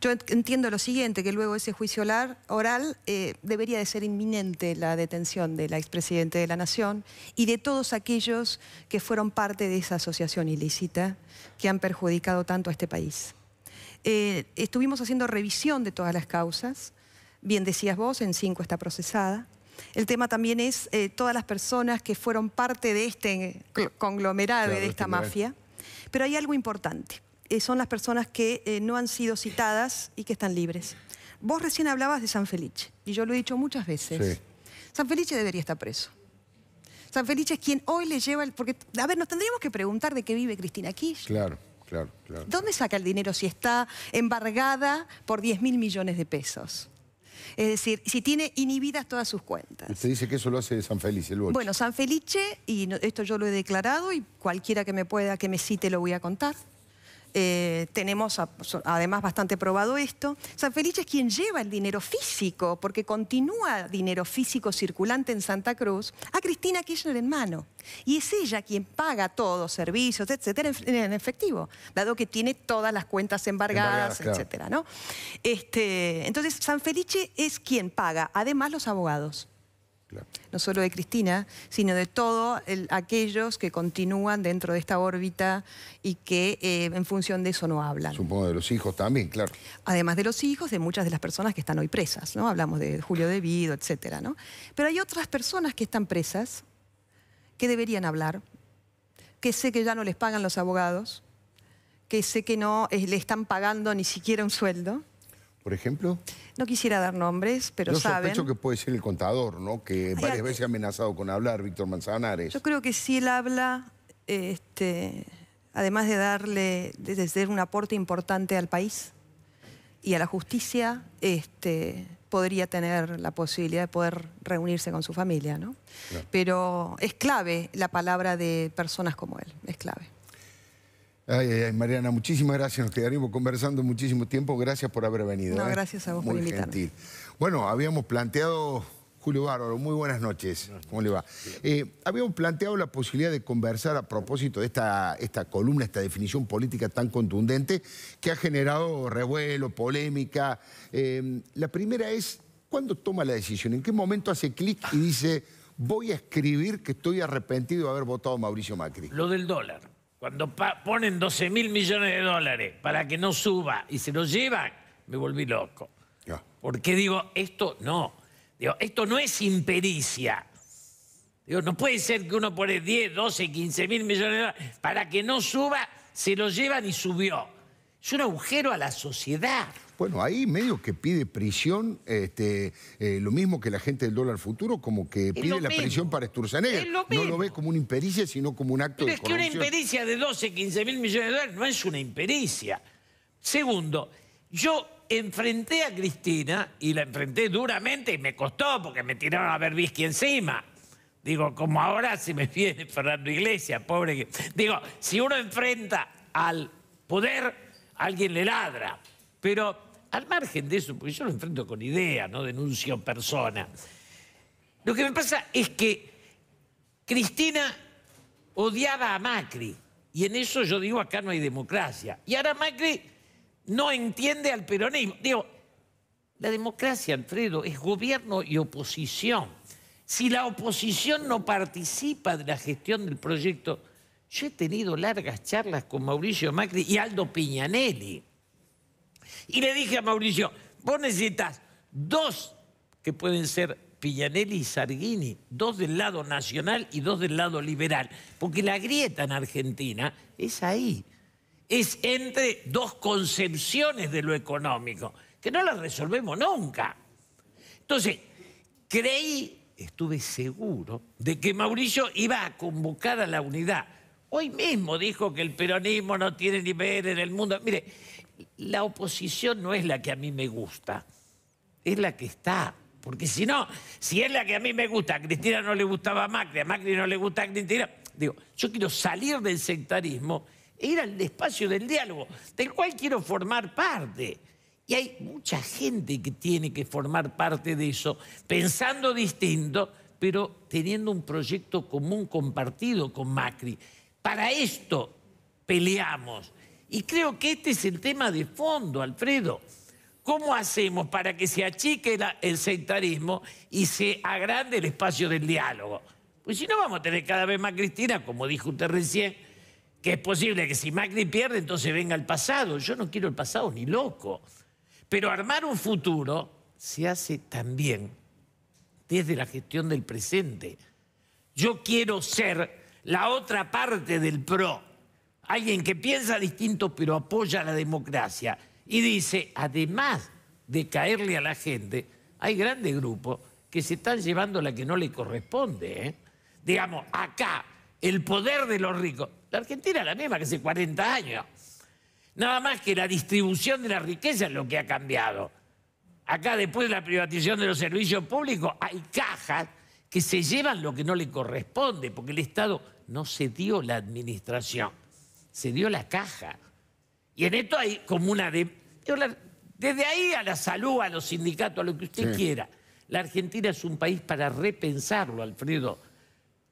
Yo entiendo lo siguiente, que luego de ese juicio oral debería de ser inminente la detención del expresidente de la Nación y de todos aquellos que fueron parte de esa asociación ilícita que han perjudicado tanto a este país. Estuvimos haciendo revisión de todas las causas. Bien decías vos, en 5 está procesada. El tema también es todas las personas que fueron parte de este conglomerado, claro, de esta mafia. Pero hay algo importante. Son las personas que no han sido citadas y que están libres. Vos recién hablabas de Sanfelice, y yo lo he dicho muchas veces. Sí. Sanfelice debería estar preso. Sanfelice es quien hoy le lleva porque, a ver, nos tendríamos que preguntar de qué vive Cristina Kirchner. Claro. Claro, claro. ¿Dónde saca el dinero si está embargada por 10.000 millones de pesos? Es decir, si tiene inhibidas todas sus cuentas. Usted dice que eso lo hace San Felice, el Boche. Bueno, San Felice, y esto yo lo he declarado y cualquiera que me cite lo voy a contar. Tenemos además bastante probado esto. San Felice es quien lleva el dinero físico, porque continúa dinero físico circulante en Santa Cruz, a Cristina Kirchner en mano. Y es ella quien paga todos, servicios, etcétera, en efectivo, dado que tiene todas las cuentas embargadas, etcétera, ¿no? Entonces, San Felice es quien paga, además los abogados. Claro. No solo de Cristina, sino de todos aquellos que continúan dentro de esta órbita y que en función de eso no hablan. Supongo de los hijos también, claro. Además de los hijos, de muchas de las personas que están hoy presas, ¿no? Hablamos de Julio De Vido, etcétera, ¿no? Pero hay otras personas que están presas, que deberían hablar, que sé que ya no les pagan los abogados, que sé que no le están pagando ni siquiera un sueldo. ¿Por ejemplo? No quisiera dar nombres, pero saben... Yo sospecho que puede ser el contador, ¿no? Que varias veces ha amenazado con hablar, Víctor Manzanares. Yo creo que si él habla, además de ser un aporte importante al país y a la justicia, podría tener la posibilidad de poder reunirse con su familia, ¿no? Claro. Pero es clave la palabra de personas como él, es clave. Ay, Mariana, muchísimas gracias. Nos quedaremos conversando muchísimo tiempo. Gracias por haber venido. No, gracias a vos por invitarme. Gentil. Bueno, habíamos planteado... Julio Bárbaro, muy buenas noches. ¿Cómo le va? Habíamos planteado la posibilidad de conversar a propósito de esta columna, esta definición política tan contundente que ha generado revuelo, polémica. La primera es, ¿cuándo toma la decisión? ¿En qué momento hace clic y dice, voy a escribir que estoy arrepentido de haber votado a Mauricio Macri? Lo del dólar. Cuando ponen 12.000 millones de dólares para que no suba y se lo llevan, me volví loco. Yeah. Porque digo, esto no. Digo, esto no es impericia. Digo, no puede ser que uno pone 10, 12, 15.000 millones de dólares para que no suba, se lo llevan y subió. Es un agujero a la sociedad. Bueno, ahí medio que pide prisión, lo mismo que la gente del dólar futuro, como que pide la prisión para Sturzenegger. No lo ve como una impericia, sino como un acto de corrupción. Pero es que una impericia de 12, 15.000 millones de dólares no es una impericia. Segundo, yo enfrenté a Cristina y la enfrenté duramente y me costó porque me tiraron a Berbisky encima. Digo, como ahora se me viene Fernando Iglesias, pobre. Digo, si uno enfrenta al poder, alguien le ladra. Pero al margen de eso, porque yo lo enfrento con idea, no denuncio persona. Lo que me pasa es que Cristina odiaba a Macri. Y en eso yo digo, acá no hay democracia. Y ahora Macri no entiende al peronismo. Digo, la democracia, Alfredo, es gobierno y oposición. Si la oposición no participa de la gestión del proyecto, yo he tenido largas charlas con Mauricio Macri y Aldo Piñanelli. Y le dije a Mauricio, vos necesitas dos que pueden ser Piñanelli y Sargini, dos del lado nacional y dos del lado liberal, porque la grieta en Argentina es ahí. Es entre dos concepciones de lo económico, que no las resolvemos nunca. Entonces, estuve seguro de que Mauricio iba a convocar a la unidad. Hoy mismo dijo que el peronismo no tiene nivel en el mundo. Mire, la oposición no es la que a mí me gusta, es la que está. Porque si no, si es la que a mí me gusta, a Cristina no le gustaba a Macri no le gusta a Cristina. Digo, yo quiero salir del sectarismo e ir al espacio del diálogo, del cual quiero formar parte. Y hay mucha gente que tiene que formar parte de eso, pensando distinto, pero teniendo un proyecto común compartido con Macri. Para esto peleamos. Y creo que este es el tema de fondo, Alfredo. ¿Cómo hacemos para que se achique el sectarismo y se agrande el espacio del diálogo? Pues si no vamos a tener cada vez más Cristina, como dijo usted recién, que es posible que si Macri pierde, entonces venga el pasado. Yo no quiero el pasado ni loco. Pero armar un futuro se hace también desde la gestión del presente. Yo quiero ser la otra parte del PRO, alguien que piensa distinto pero apoya la democracia y dice, además de caerle a la gente, hay grandes grupos que se están llevando la que no le corresponde, ¿eh? Digamos, acá, el poder de los ricos. La Argentina es la misma que hace 40 años. Nada más que la distribución de la riqueza es lo que ha cambiado. Acá, después de la privatización de los servicios públicos, hay cajas que se llevan lo que no le corresponde, porque el Estado no se dio la administración, se dio la caja. Y en esto hay como una... Desde ahí a la salud, a los sindicatos, a lo que usted quiera. La Argentina es un país para repensarlo, Alfredo.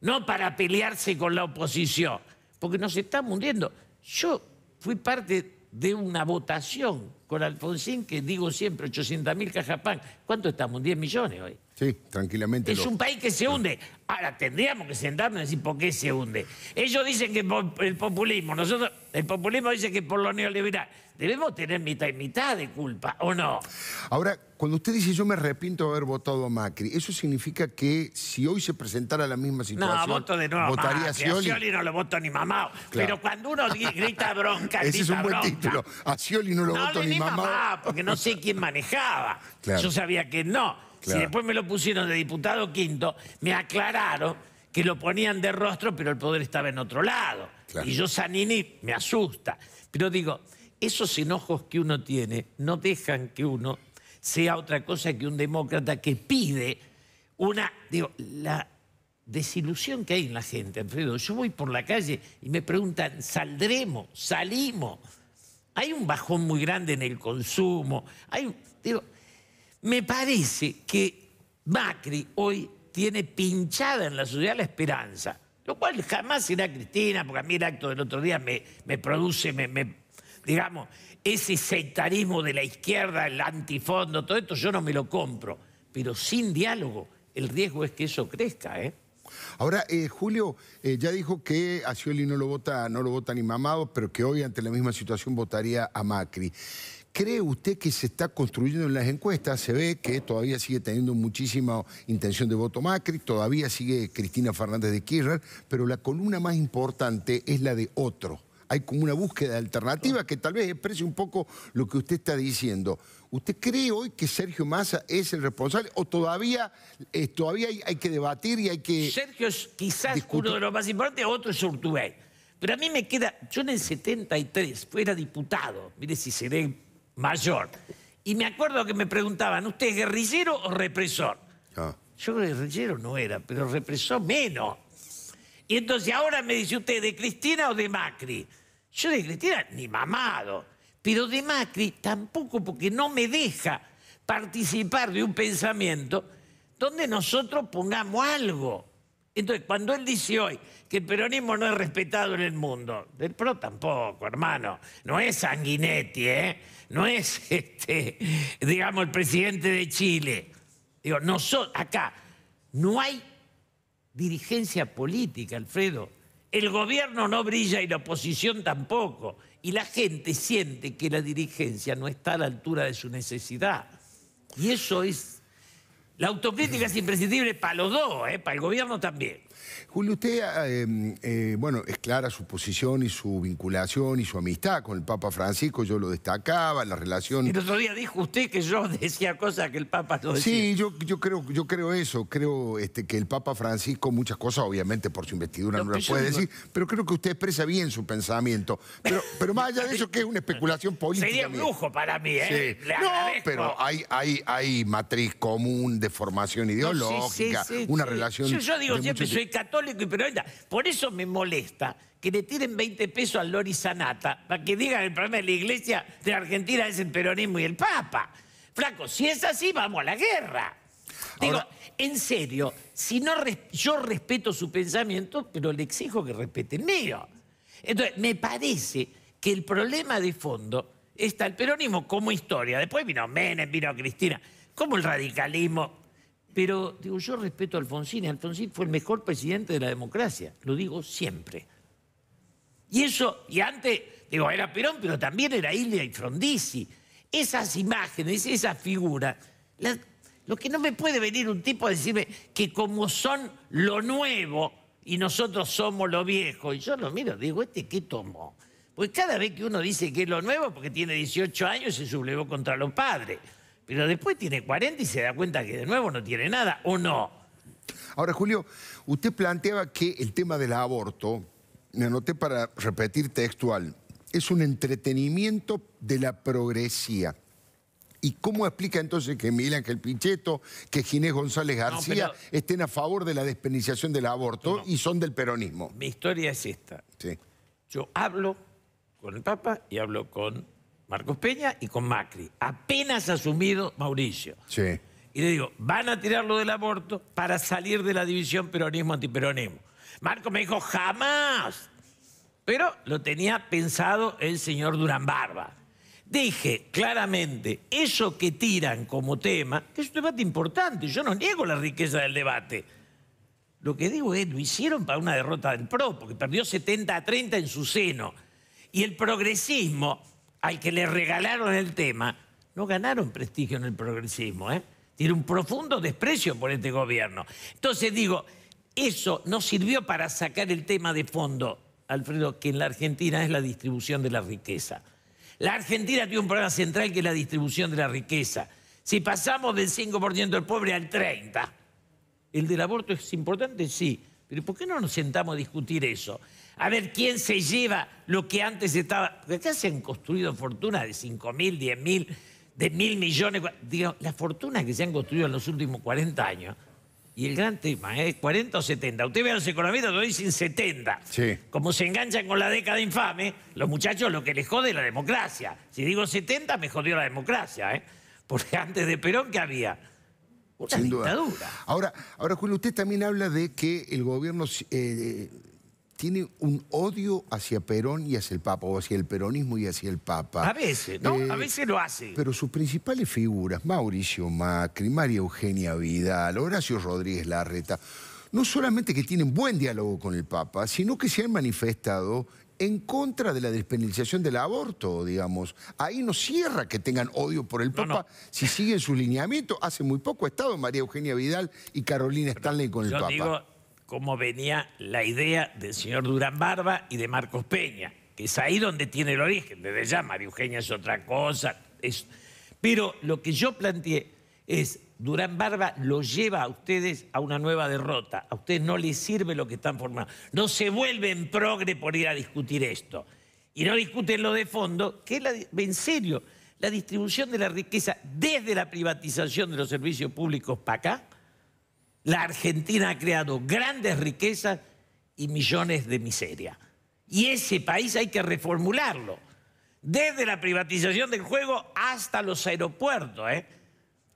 No para pelearse con la oposición, porque nos estamos hundiendo. Yo fui parte de una votación con Alfonsín, que digo siempre, 800.000 cajas pan. ¿Cuánto estamos? 10 millones hoy. Sí, tranquilamente. Es un país que se hunde. Ahora, tendríamos que sentarnos y decir por qué se hunde. Ellos dicen que por el populismo, el populismo dice que por lo neoliberal. Debemos tener mitad y mitad de culpa, ¿o no? Ahora, cuando usted dice yo me arrepiento de haber votado a Macri, ¿eso significa que si hoy se presentara la misma situación, no, voto de nuevo votaría a Scioli? A Scioli no lo voto ni mamá. Claro. Pero cuando uno grita bronca, ese es un buen título. A Scioli no lo voto ni mamá. Porque no sé quién manejaba. Claro. Yo sabía que no. Claro. Si después me lo pusieron de diputado quinto, me aclararon que lo ponían de rostro, pero el poder estaba en otro lado. Claro. Y yo, Zanini, me asusta. Pero digo, esos enojos que uno tiene no dejan que uno sea otra cosa que un demócrata que pide una... Digo, la desilusión que hay en la gente, Alfredo. Yo voy por la calle y me preguntan, ¿saldremos? ¿Salimos? Hay un bajón muy grande en el consumo. Digo, me parece que Macri hoy tiene pinchada en la sociedad la esperanza, lo cual jamás será Cristina, porque a mí el acto del otro día me produce, digamos, ese sectarismo de la izquierda, el antifondo, todo esto yo no me lo compro. Pero sin diálogo, el riesgo es que eso crezca, ¿eh? Ahora, Julio ya dijo que a Scioli no lo vota ni mamado, pero que hoy ante la misma situación votaría a Macri. ¿Cree usted que se está construyendo en las encuestas? Se ve que todavía sigue teniendo muchísima intención de voto Macri, todavía sigue Cristina Fernández de Kirchner, pero la columna más importante es la de otro. Hay como una búsqueda alternativa que tal vez exprese un poco lo que usted está diciendo. ¿Usted cree hoy que Sergio Massa es el responsable o todavía hay que debatir y hay que... Sergio es quizás discutir? Uno de los más importantes, otro es Urtubey. Pero a mí me queda... Yo en el 73 fuera diputado, mire si seré mayor, y me acuerdo que me preguntaban, ¿usted es guerrillero o represor? Ah. Yo guerrillero no era, pero represor menos. Y entonces ahora me dice usted, ¿de Cristina o de Macri? Yo de Cristina ni mamado, pero de Macri tampoco, porque no me deja participar de un pensamiento donde nosotros pongamos algo. Entonces, cuando él dice hoy que el peronismo no es respetado en el mundo, del PRO tampoco, hermano, no es Sanguinetti, no es, digamos, el presidente de Chile. Digo, acá no hay dirigencia política, Alfredo. El gobierno no brilla y la oposición tampoco. Y la gente siente que la dirigencia no está a la altura de su necesidad. Y eso es... La autocrítica es imprescindible para los dos, para el gobierno también. Julio, usted, bueno, es clara su posición y su vinculación y su amistad con el Papa Francisco, yo lo destacaba, la relación... El otro día dijo usted que yo decía cosas que el Papa no decía. Sí, yo creo eso, creo que el Papa Francisco, muchas cosas, obviamente por su investidura no las puede decir, pero creo que usted expresa bien su pensamiento. Pero más allá de eso, que es una especulación política. Sería un lujo para mí, Sí. No, pero hay matriz común de formación ideológica, una relación... Yo digo siempre, soy católico y peronista. Por eso me molesta que le tiren 20 pesos al Lori Sanata para que digan el problema de la iglesia de la Argentina es el peronismo y el Papa. Flaco, si es así, vamos a la guerra. Digo, en serio, si no yo respeto su pensamiento, pero le exijo que respete el mío. Entonces, me parece que el problema de fondo está el peronismo como historia. Después vino Menem, vino Cristina, como el radicalismo. Pero, digo, yo respeto a Alfonsín. Alfonsín fue el mejor presidente de la democracia. Lo digo siempre. Y eso, y antes, digo, era Perón, pero también era Ilia y Frondizi. Esas imágenes, esas figuras, lo que no me puede venir un tipo a decirme que como son lo nuevo y nosotros somos lo viejo. Y yo lo miro, digo, ¿qué tomó? Pues cada vez que uno dice que es lo nuevo, porque tiene 18 años, se sublevó contra los padres. Pero después tiene 40 y se da cuenta que de nuevo no tiene nada, ¿o no? Ahora, Julio, usted planteaba que el tema del aborto, me anoté para repetir textual, es un entretenimiento de la progresía. ¿Y cómo explica entonces que Miguel Ángel Pichetto, que Ginés González García estén a favor de la despenalización del aborto y son del peronismo? Mi historia es esta. Sí. Yo hablo con el Papa y hablo con Marcos Peña y con Macri. Apenas asumido Mauricio. Sí. Y le digo, van a tirar lo del aborto para salir de la división peronismo-antiperonismo. Marcos me dijo, jamás. Pero lo tenía pensado el señor Durán Barba. Dije claramente, eso que tiran como tema, que es un debate importante, yo no niego la riqueza del debate. Lo que digo es, lo hicieron para una derrota del PRO, porque perdió 70-30 en su seno. Y el progresismo, al que le regalaron el tema, no ganaron prestigio en el progresismo, ¿eh? Tiene un profundo desprecio por este gobierno. Entonces digo, eso no sirvió para sacar el tema de fondo, Alfredo, que en la Argentina es la distribución de la riqueza. La Argentina tiene un problema central que es la distribución de la riqueza. Si pasamos del 5% del pobre al 30%, ¿el del aborto es importante? Sí. Pero ¿por qué no nos sentamos a discutir eso? A ver quién se lleva lo que antes estaba... Porque acá se han construido fortunas de 5.000, 10.000, de 1.000 millones. Digo, las fortunas que se han construido en los últimos 40 años, y el gran tema es 40 o 70. Usted ve a los economistas, lo dicen 70. Sí. Como se enganchan con la década infame, los muchachos lo que les jode es la democracia. Si digo 70, me jodió la democracia, ¿eh? Porque antes de Perón, ¿qué había? Una dictadura. Ahora, Julio, usted también habla de que el gobierno tiene un odio hacia Perón y hacia el Papa, o hacia el peronismo y hacia el Papa. A veces, ¿no? A veces lo hace. Pero sus principales figuras, Mauricio Macri, María Eugenia Vidal, Horacio Rodríguez Larreta, no solamente que tienen buen diálogo con el Papa, sino que se han manifestado en contra de la despenalización del aborto, digamos. Ahí no cierra que tengan odio por el Papa si siguen su lineamiento. Hace muy poco ha estado María Eugenia Vidal y Carolina Stanley con el Papa. Yo digo cómo venía la idea del señor Durán Barba y de Marcos Peña, que es ahí donde tiene el origen. Desde ya María Eugenia es otra cosa. Pero lo que yo planteé es, Durán Barba los lleva a ustedes a una nueva derrota. A ustedes no les sirve lo que están formando. No se vuelven progre por ir a discutir esto. Y no discuten lo de fondo, que es, en serio, la distribución de la riqueza desde la privatización de los servicios públicos para acá. La Argentina ha creado grandes riquezas y millones de miseria. Y ese país hay que reformularlo. Desde la privatización del juego hasta los aeropuertos, ¿eh?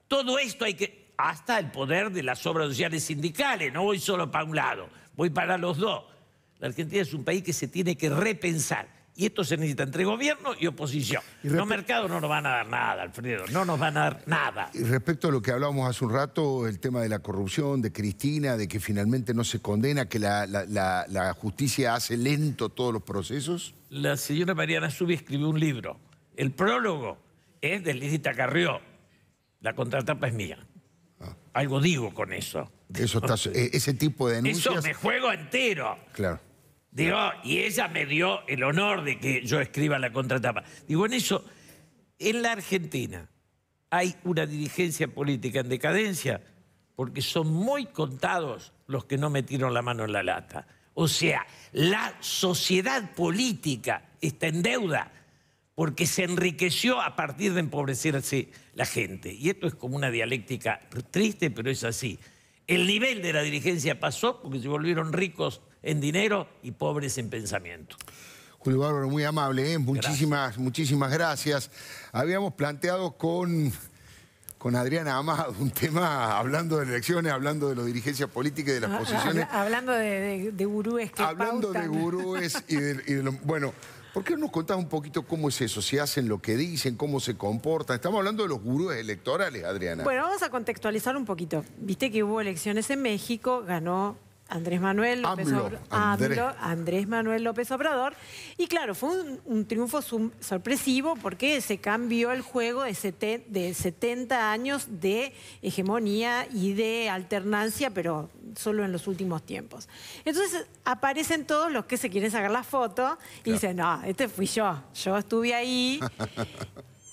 Todo esto hay que... Hasta el poder de las obras sociales sindicales. No voy solo para un lado, voy para los dos. La Argentina es un país que se tiene que repensar. Y esto se necesita entre gobierno y oposición. Los mercados no nos van a dar nada, Alfredo. No nos van a dar nada. Y respecto a lo que hablábamos hace un rato, el tema de la corrupción, de Cristina, de que finalmente no se condena, que la justicia hace lento todos los procesos. La señora Mariana Subi escribió un libro. El prólogo es de Lidita Carrió. La contratapa es mía. Algo digo con eso. Eso está, ese tipo de denuncias... Eso me juego entero. Claro. Digo, y ella me dio el honor de que yo escriba la contratapa. Digo, en eso, en la Argentina hay una dirigencia política en decadencia porque son muy contados los que no metieron la mano en la lata. O sea, la sociedad política está en deuda porque se enriqueció a partir de empobrecerse la gente. Y esto es como una dialéctica triste, pero es así. El nivel de la dirigencia pasó porque se volvieron ricos en dinero y pobres en pensamiento. Julio Bárbaro, muy amable, ¿eh? Muchísimas gracias. Habíamos planteado con Adriana Amado un tema hablando de elecciones, hablando de la dirigencia política y de las posiciones. Hablando de gurúes que hablando pautan. De gurúes y bueno, ¿por qué no nos contás un poquito cómo es eso? Si hacen lo que dicen, cómo se comportan. Estamos hablando de los gurúes electorales, Adriana. Bueno, vamos a contextualizar un poquito. Viste que hubo elecciones en México, ganó Andrés Manuel López Obrador. Y claro, fue un triunfo sorpresivo porque se cambió el juego de 70 años de hegemonía y de alternancia, pero solo en los últimos tiempos. Entonces aparecen todos los que se quieren sacar la foto y dicen, no, este fui yo estuve ahí.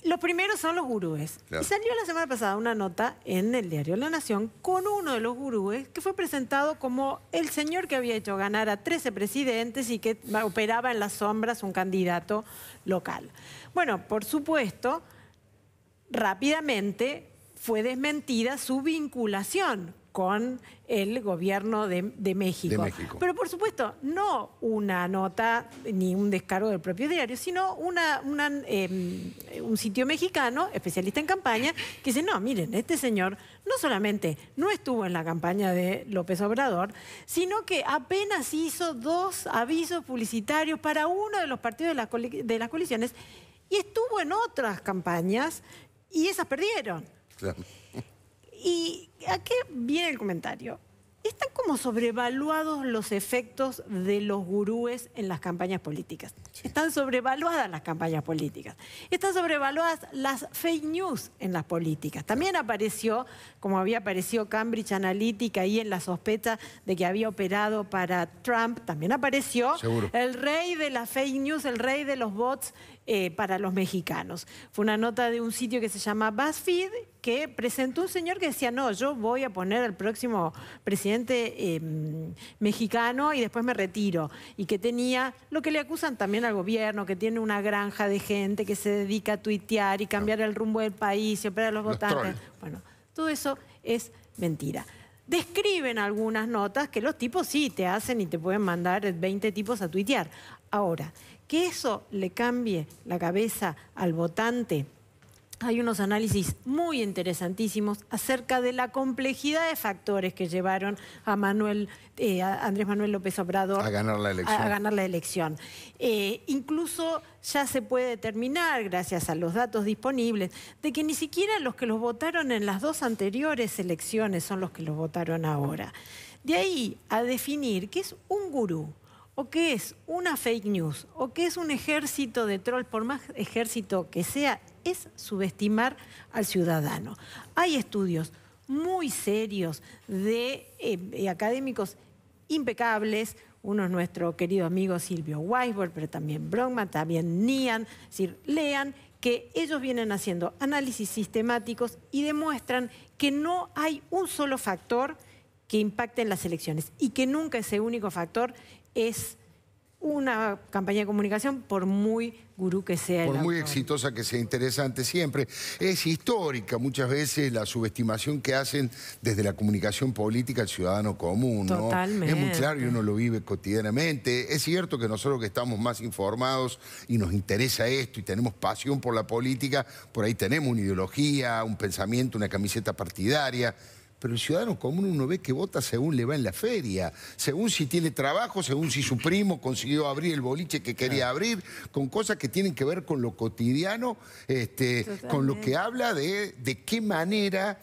Los primeros son los gurúes. Claro. Y salió la semana pasada una nota en el diario La Nación con uno de los gurúes que fue presentado como el señor que había hecho ganar a 13 presidentes y que operaba en las sombras un candidato local. Bueno, por supuesto, rápidamente fue desmentida su vinculación con el gobierno de México. Pero por supuesto, no una nota ni un descargo del propio diario, sino un sitio mexicano, especialista en campaña, que dice, no, miren, este señor no solamente no estuvo en la campaña de López Obrador, sino que apenas hizo 2 avisos publicitarios para uno de los partidos de las coaliciones y estuvo en otras campañas y esas perdieron. Claro. ¿Y a qué viene el comentario? Están como sobrevaluados los efectos de los gurúes en las campañas políticas. Sí. Están sobrevaluadas las campañas políticas. Están sobrevaluadas las fake news en las políticas. También apareció, como había aparecido Cambridge Analytica ahí en la sospecha de que había operado para Trump, también apareció el rey de las fake news, el rey de los bots para los mexicanos. Fue una nota de un sitio que se llama BuzzFeed que presentó un señor que decía, no, yo voy a poner al próximo presidente mexicano y después me retiro. Y que tenía lo que le acusan también al gobierno, que tiene una granja de gente que se dedica a tuitear y cambiar el rumbo del país y operar a los votantes. Bueno, todo eso es mentira. Describen algunas notas que los tipos sí te hacen y te pueden mandar 20 tipos a tuitear. Ahora, que eso le cambie la cabeza al votante, hay unos análisis muy interesantísimos acerca de la complejidad de factores que llevaron a Andrés Manuel López Obrador a ganar la elección. Incluso ya se puede determinar, gracias a los datos disponibles, de que ni siquiera los que los votaron en las 2 anteriores elecciones son los que los votaron ahora. De ahí a definir qué es un gurú, o qué es una fake news, o qué es un ejército de troll, por más ejército que sea, es subestimar al ciudadano. Hay estudios muy serios de académicos impecables, uno es nuestro querido amigo Silvio Weisberg, pero también Brockman, también Nian, es decir, lean que ellos vienen haciendo análisis sistemáticos y demuestran que no hay un solo factor que impacte en las elecciones y que nunca ese único factor es una campaña de comunicación, por muy gurú que sea. Por muy exitosa que sea, interesante siempre. Es histórica muchas veces la subestimación que hacen desde la comunicación política al ciudadano común, ¿no? Totalmente. Es muy claro y uno lo vive cotidianamente. Es cierto que nosotros que estamos más informados y nos interesa esto y tenemos pasión por la política, por ahí tenemos una ideología, un pensamiento, una camiseta partidaria. Pero el ciudadano común uno ve que vota según le va en la feria, según si tiene trabajo, según si su primo consiguió abrir el boliche que quería abrir, con cosas que tienen que ver con lo cotidiano, con lo que habla de qué manera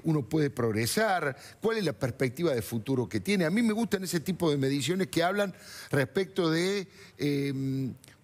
uno puede progresar, cuál es la perspectiva de futuro que tiene. A mí me gustan ese tipo de mediciones que hablan respecto de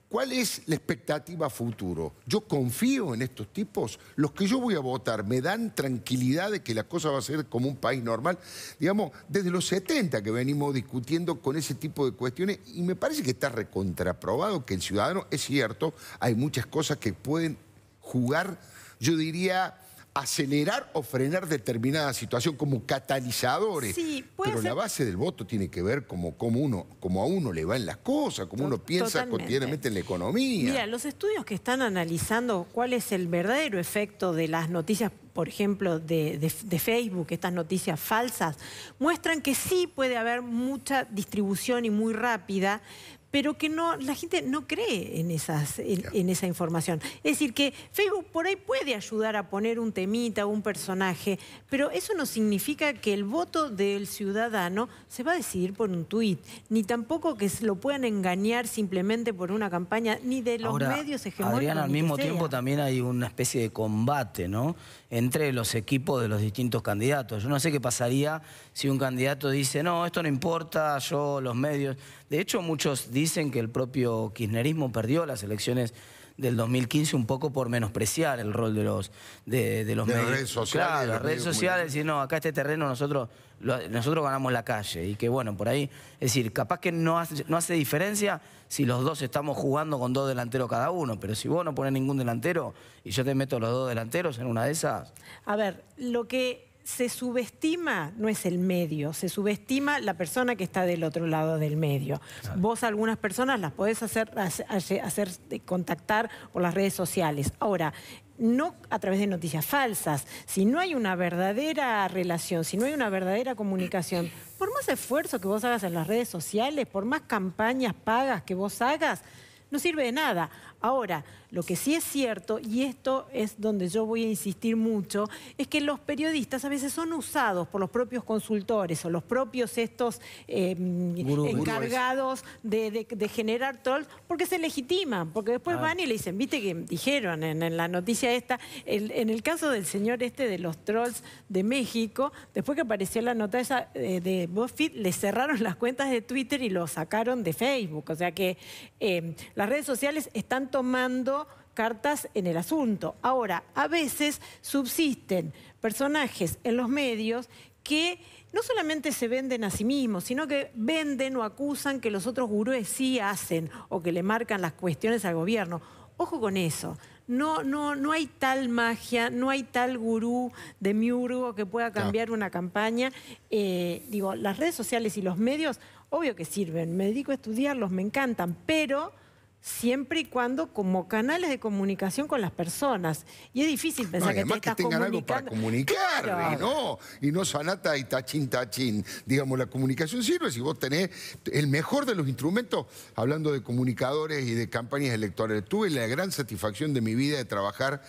¿cuál es la expectativa futuro? Yo confío en estos tipos. Los que yo voy a votar me dan tranquilidad de que la cosa va a ser como un país normal. Digamos, desde los 70 que venimos discutiendo con ese tipo de cuestiones y me parece que está recontraprobado que el ciudadano, es cierto, hay muchas cosas que pueden jugar, yo diría, acelerar o frenar determinada situación como catalizadores. Sí, pero la base del voto tiene que ver como a uno le va en las cosas, como uno piensa cotidianamente en la economía. Mira, los estudios que están analizando cuál es el verdadero efecto de las noticias, por ejemplo, de Facebook, estas noticias falsas, muestran que sí puede haber mucha distribución y muy rápida, pero que la gente no cree en esa información. Es decir, que Facebook por ahí puede ayudar a poner un temita o un personaje, pero eso no significa que el voto del ciudadano se va a decidir por un tuit, ni tampoco que lo puedan engañar simplemente por una campaña, ni de los medios hegemónicos. Adriana, al mismo tiempo también hay una especie de combate, ¿no?, entre los equipos de los distintos candidatos. Yo no sé qué pasaría si un candidato dice, no, esto no importa, yo, los medios... De hecho, muchos dicen dicen que el propio kirchnerismo perdió las elecciones del 2015 un poco por menospreciar el rol de los medios. Las redes sociales. Claro, las redes sociales, decir, no, acá este terreno nosotros ganamos la calle. Y que bueno, por ahí, es decir, capaz que no hace diferencia si los dos estamos jugando con 2 delanteros cada uno, pero si vos no pones ningún delantero y yo te meto los 2 delanteros en una de esas... A ver, lo que se subestima no es el medio, se subestima la persona que está del otro lado del medio. Claro. Vos algunas personas las podés hacer contactar por las redes sociales. Ahora, no a través de noticias falsas. Si no hay una verdadera relación, si no hay una verdadera comunicación, por más esfuerzo que vos hagas en las redes sociales, por más campañas pagas que vos hagas, no sirve de nada. Ahora, lo que sí es cierto, y esto es donde yo voy a insistir mucho, es que los periodistas a veces son usados por los propios consultores o los propios encargados de generar trolls, porque se legitiman, porque después van y le dicen, viste que dijeron en la noticia esta, en el caso del señor de los trolls de México, después que apareció la nota esa de BuzzFeed, le cerraron las cuentas de Twitter y lo sacaron de Facebook. O sea que las redes sociales están tomando cartas en el asunto. Ahora, a veces subsisten personajes en los medios que no solamente se venden a sí mismos, sino que venden o acusan que los otros gurúes sí hacen o que le marcan las cuestiones al gobierno. Ojo con eso. No hay tal magia, no hay tal gurú de miurgo que pueda cambiar una campaña. Digo, las redes sociales y los medios, obvio que sirven. Me dedico a estudiarlos, me encantan, pero siempre y cuando como canales de comunicación con las personas. Y es difícil pensar que te estás tengan algo para comunicar, claro. y no sanata y tachín. Digamos, la comunicación sirve si vos tenés el mejor de los instrumentos, hablando de comunicadores y de campañas electorales. Tuve la gran satisfacción de mi vida de trabajar,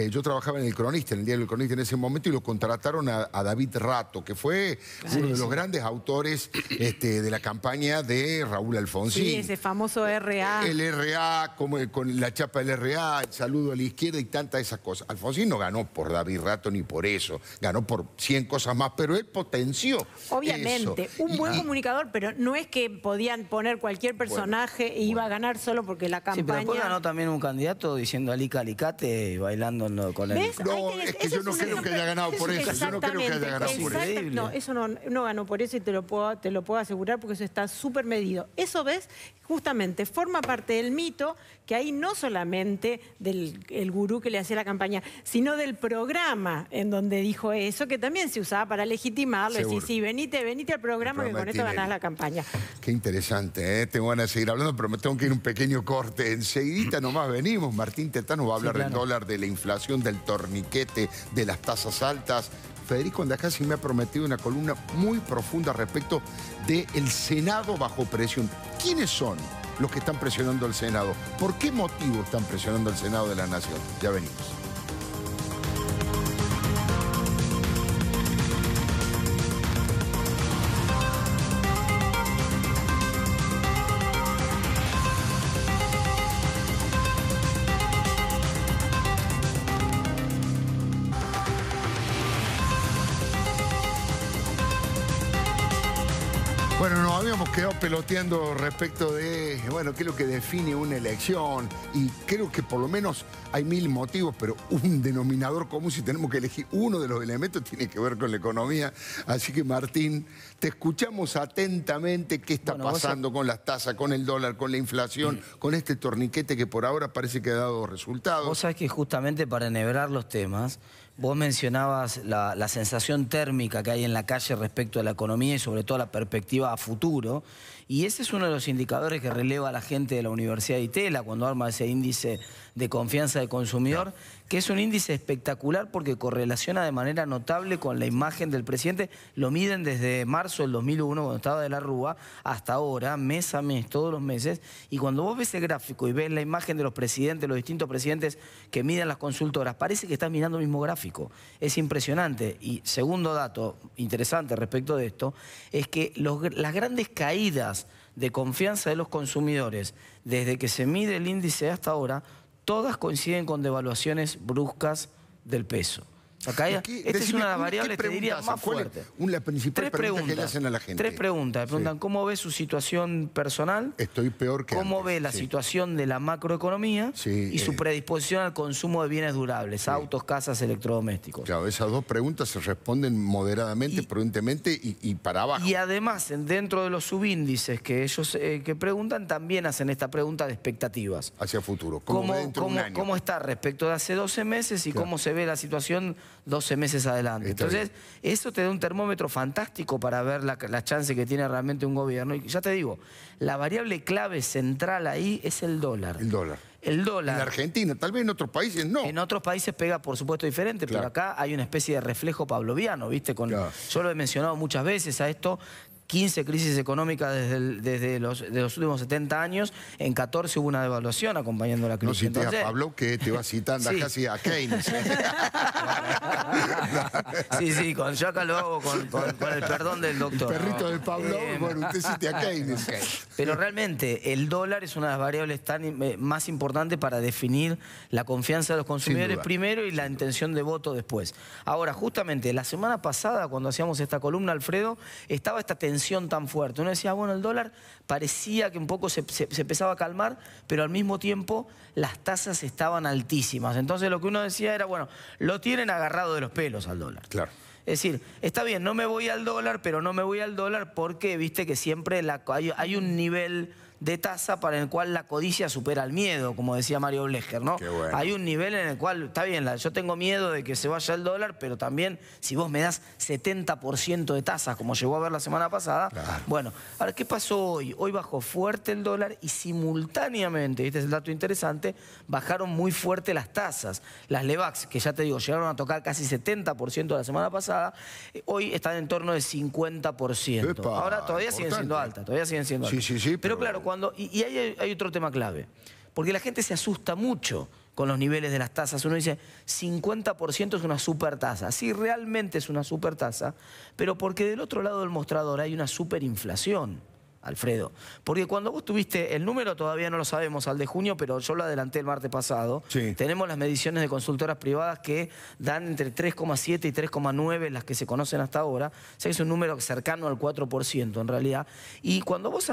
yo trabajaba en El Cronista, en el diario El Cronista en ese momento, y lo contrataron a David Rato, que fue uno de los grandes autores de la campaña de Raúl Alfonsín. Sí, ese famoso RA. El RA, como con la chapa del RA, el saludo a la izquierda y tantas esas cosas. Alfonsín no ganó por David Rato ni por eso, ganó por 100 cosas más, pero él potenció. Obviamente, eso. Un buen comunicador, pero no es que podían poner cualquier personaje e iba a ganar solo porque la campaña... Sí, pero después ganó también un candidato diciendo alica alicate y bailando con él. ¿Ves? No, es que yo no creo que haya ganado por eso. Yo no creo que haya ganado por eso. No, eso no ganó por eso y te lo puedo asegurar porque eso está súper medido. Eso, ¿ves? Justamente forma parte del mito que hay no solamente del gurú que le hacía la campaña, sino del programa en donde dijo eso, que también se usaba para legitimarlo. Decir, sí, venite al programa que con esto ganás la campaña. Qué interesante, ¿eh? Tengo ganas de seguir hablando, pero me tengo que ir un pequeño corte. Enseguidita nomás venimos. Martín Tetano va a hablar del dólar, de la inflación, del torniquete, de las tasas altas. Federico Andajasi me ha prometido una columna muy profunda respecto del Senado bajo presión. ¿Quiénes son los que están presionando al Senado? ¿Por qué motivo están presionando al Senado de la Nación? Ya venimos. Bueno, nos habíamos quedado peloteando respecto de, bueno, qué es lo que define una elección, y creo que por lo menos hay 1000 motivos, pero un denominador común, si tenemos que elegir uno de los elementos, tiene que ver con la economía. Así que, Martín, te escuchamos atentamente qué está pasando con las tasas, con el dólar, con la inflación, con este torniquete que por ahora parece que ha dado resultados. Vos sabés que justamente para enhebrar los temas, vos mencionabas la sensación térmica que hay en la calle respecto a la economía y sobre todo la perspectiva a futuro. Y ese es uno de los indicadores que releva la gente de la Universidad de Itela cuando arma ese índice de confianza del consumidor, que es un índice espectacular porque correlaciona de manera notable con la imagen del presidente. Lo miden desde marzo del 2001, cuando estaba de la Rúa, hasta ahora, mes a mes, todos los meses. Y cuando vos ves el gráfico y ves la imagen de los presidentes, los distintos presidentes que miden las consultoras, parece que están mirando el mismo gráfico. Es impresionante. Y segundo dato interesante respecto de esto, es que las grandes caídas de confianza de los consumidores, desde que se mide el índice hasta ahora, todas coinciden con devaluaciones bruscas del peso. Acá esta es una de las variables, te diría, más fuerte. La principal pregunta que le hacen a la gente. 3 preguntas. Le preguntan cómo ve su situación personal. Estoy peor que cómo antes. Ve la situación de la macroeconomía y su predisposición al consumo de bienes durables, autos, casas, electrodomésticos. Claro, esas 2 preguntas se responden moderadamente, prudentemente y para abajo. Y además, dentro de los subíndices que ellos que preguntan, también hacen esta pregunta de expectativas. Hacia el futuro. ¿Cómo está respecto de hace 12 meses y cómo se ve la situación 12 meses adelante? Entonces, eso te da un termómetro fantástico para ver la chance que tiene realmente un gobierno. Y ya te digo, la variable clave central ahí es el dólar. El dólar. El dólar. En Argentina, tal vez en otros países no. En otros países pega, por supuesto, diferente, pero acá hay una especie de reflejo pavloviano, ¿viste? Yo lo he mencionado muchas veces a esto. 15 crisis económicas desde los últimos 70 años, en 14 hubo una devaluación acompañando la crisis. No cites a Pablo, que te va citando casi a Keynes. Sí, yo acá lo hago con el perdón del doctor. El perrito de Pablo, bueno, usted cite a Keynes. Pero realmente el dólar es una de las variables más importantes para definir la confianza de los consumidores primero y la intención de voto después. Ahora, justamente, la semana pasada, cuando hacíamos esta columna, Alfredo, estaba esta tensión tan fuerte. Uno decía, bueno, el dólar parecía que un poco se empezaba a calmar, pero al mismo tiempo las tasas estaban altísimas. Entonces lo que uno decía era, bueno, lo tienen agarrado de los pelos al dólar. Claro. Es decir, está bien, no me voy al dólar, pero no me voy al dólar porque viste que siempre hay un nivel de tasa para el cual la codicia supera el miedo, como decía Mario Blecher, ¿no? Qué bueno. Hay un nivel en el cual, está bien, yo tengo miedo de que se vaya el dólar, pero también si vos me das 70% de tasas, como llegó a ver la semana pasada, bueno, ahora, ¿qué pasó hoy? Hoy bajó fuerte el dólar y simultáneamente, este es el dato interesante, bajaron muy fuerte las tasas. Las Levax, que ya te digo, llegaron a tocar casi 70% la semana pasada, hoy están en torno de 50%. Epa, ahora todavía siguen siendo altas, Sí, pero claro, y ahí hay otro tema clave, porque la gente se asusta mucho con los niveles de las tasas. Uno dice, 50% es una super tasa. Sí, realmente es una super tasa, pero porque del otro lado del mostrador hay una superinflación, Alfredo. Porque cuando vos tuviste, el número todavía no lo sabemos al de junio, pero yo lo adelanté el martes pasado, tenemos las mediciones de consultoras privadas que dan entre 3,7 y 3,9 las que se conocen hasta ahora, o sea que es un número cercano al 4% en realidad, y cuando vos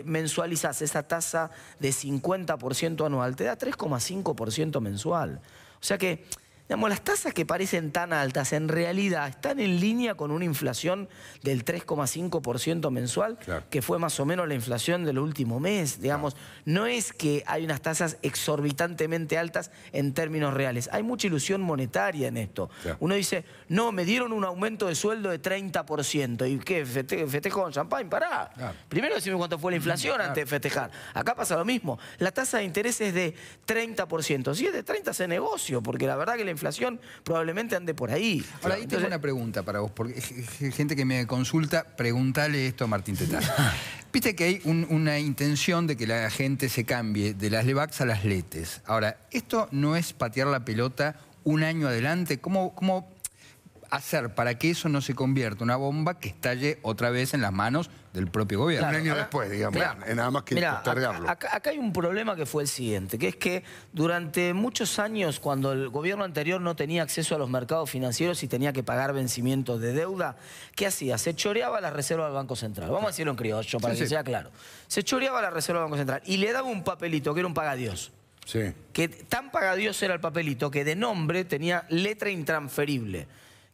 mensualizás esa tasa de 50% anual, te da 3,5% mensual. O sea que, digamos, las tasas que parecen tan altas en realidad están en línea con una inflación del 3,5% mensual, que fue más o menos la inflación del último mes. Digamos, no es que hay unas tasas exorbitantemente altas en términos reales. Hay mucha ilusión monetaria en esto. Uno dice, no, me dieron un aumento de sueldo de 30%. ¿Y qué? ¿Festejo con champán? Pará. Primero decime cuánto fue la inflación antes de festejar. Acá pasa lo mismo. La tasa de interés es de 30%. Si es de 30 se negocio, porque la verdad que la inflación probablemente ande por ahí. Ahora, ahí tengo una pregunta para vos, porque gente que me consulta, pregúntale esto a Martín Tetaz. Viste que hay una intención de que la gente se cambie de las Levax a las Letes. Ahora, ¿esto no es patear la pelota un año adelante? ¿Cómo hacer para que eso no se convierta en una bomba que estalle otra vez en las manos del propio gobierno? Un año después, digamos. Nada más que postergarlo. Acá hay un problema que fue el siguiente, que es que durante muchos años, cuando el gobierno anterior no tenía acceso a los mercados financieros y tenía que pagar vencimientos de deuda, ¿qué hacía? Se choreaba la reserva del Banco Central. Vamos a decirlo en criollo para que sea claro. Se choreaba la reserva del Banco Central y le daba un papelito que era un pagadiós. Que tan pagadiós era el papelito que de nombre tenía letra intransferible.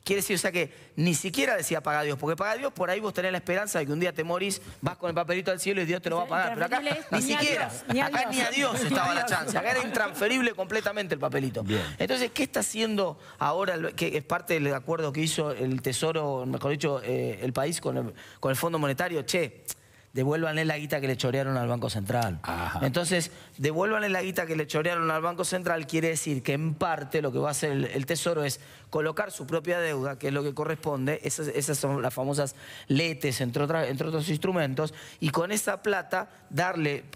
Quiere decir, o sea, que ni siquiera decía paga Dios, porque paga Dios, por ahí vos tenés la esperanza de que un día te morís, vas con el papelito al cielo y Dios te lo va a pagar. Pero acá ni siquiera, acá ni a Dios estaba la chance, acá era intransferible completamente el papelito. Entonces, ¿qué está haciendo ahora, que es parte del acuerdo que hizo el Tesoro, mejor dicho, el país con el Fondo Monetario? Che, devuélvanle la guita que le chorearon al Banco Central. Entonces, devuélvanle la guita que le chorearon al Banco Central quiere decir que en parte lo que va a hacer el Tesoro es colocar su propia deuda, que es lo que corresponde, esas son las famosas letes, entre otros instrumentos, y con esa plata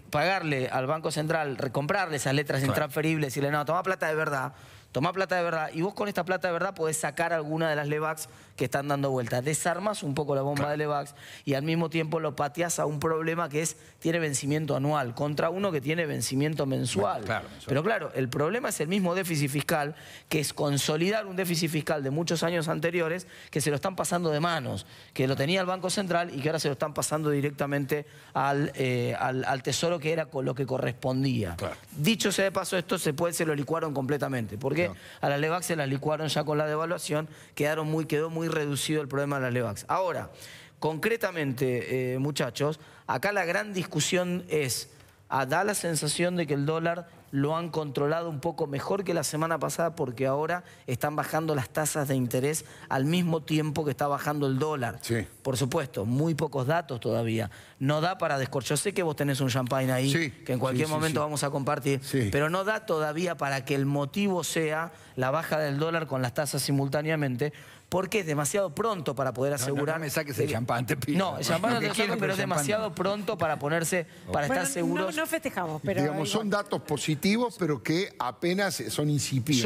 pagarle al Banco Central, recomprarle esas letras intransferibles y decirle, no, toma plata de verdad, tomá plata de verdad y vos con esta plata de verdad podés sacar alguna de las LEVAX que están dando vueltas. Desarmás un poco la bomba de LEVAX y al mismo tiempo lo pateás a un problema que tiene vencimiento anual contra uno que tiene vencimiento mensual. Pero claro, el problema es el mismo déficit fiscal, que es consolidar un déficit fiscal de muchos años anteriores que se lo están pasando de manos, que lo tenía el Banco Central y que ahora se lo están pasando directamente al Tesoro, que era con lo que correspondía. Dicho sea de paso, esto se lo licuaron completamente, porque a las LEVAX se las licuaron ya con la devaluación, quedó muy reducido el problema de las LEVAX. Ahora, concretamente, muchachos, acá la gran discusión es, da la sensación de que el dólar lo han controlado un poco mejor que la semana pasada, porque ahora están bajando las tasas de interés al mismo tiempo que está bajando el dólar. Sí. Por supuesto, muy pocos datos todavía. No da para descorchar. Yo sé que vos tenés un champagne ahí, que en cualquier momento vamos a compartir, pero no da todavía para que el motivo sea la baja del dólar con las tasas simultáneamente, porque es demasiado pronto para poder asegurar... No me saques el champán, te pido. No, el champán no te lo saco, pero es demasiado pronto para ponerse, para estar seguros. No festejamos, pero... Digamos, son datos positivos, pero que apenas son incipientes.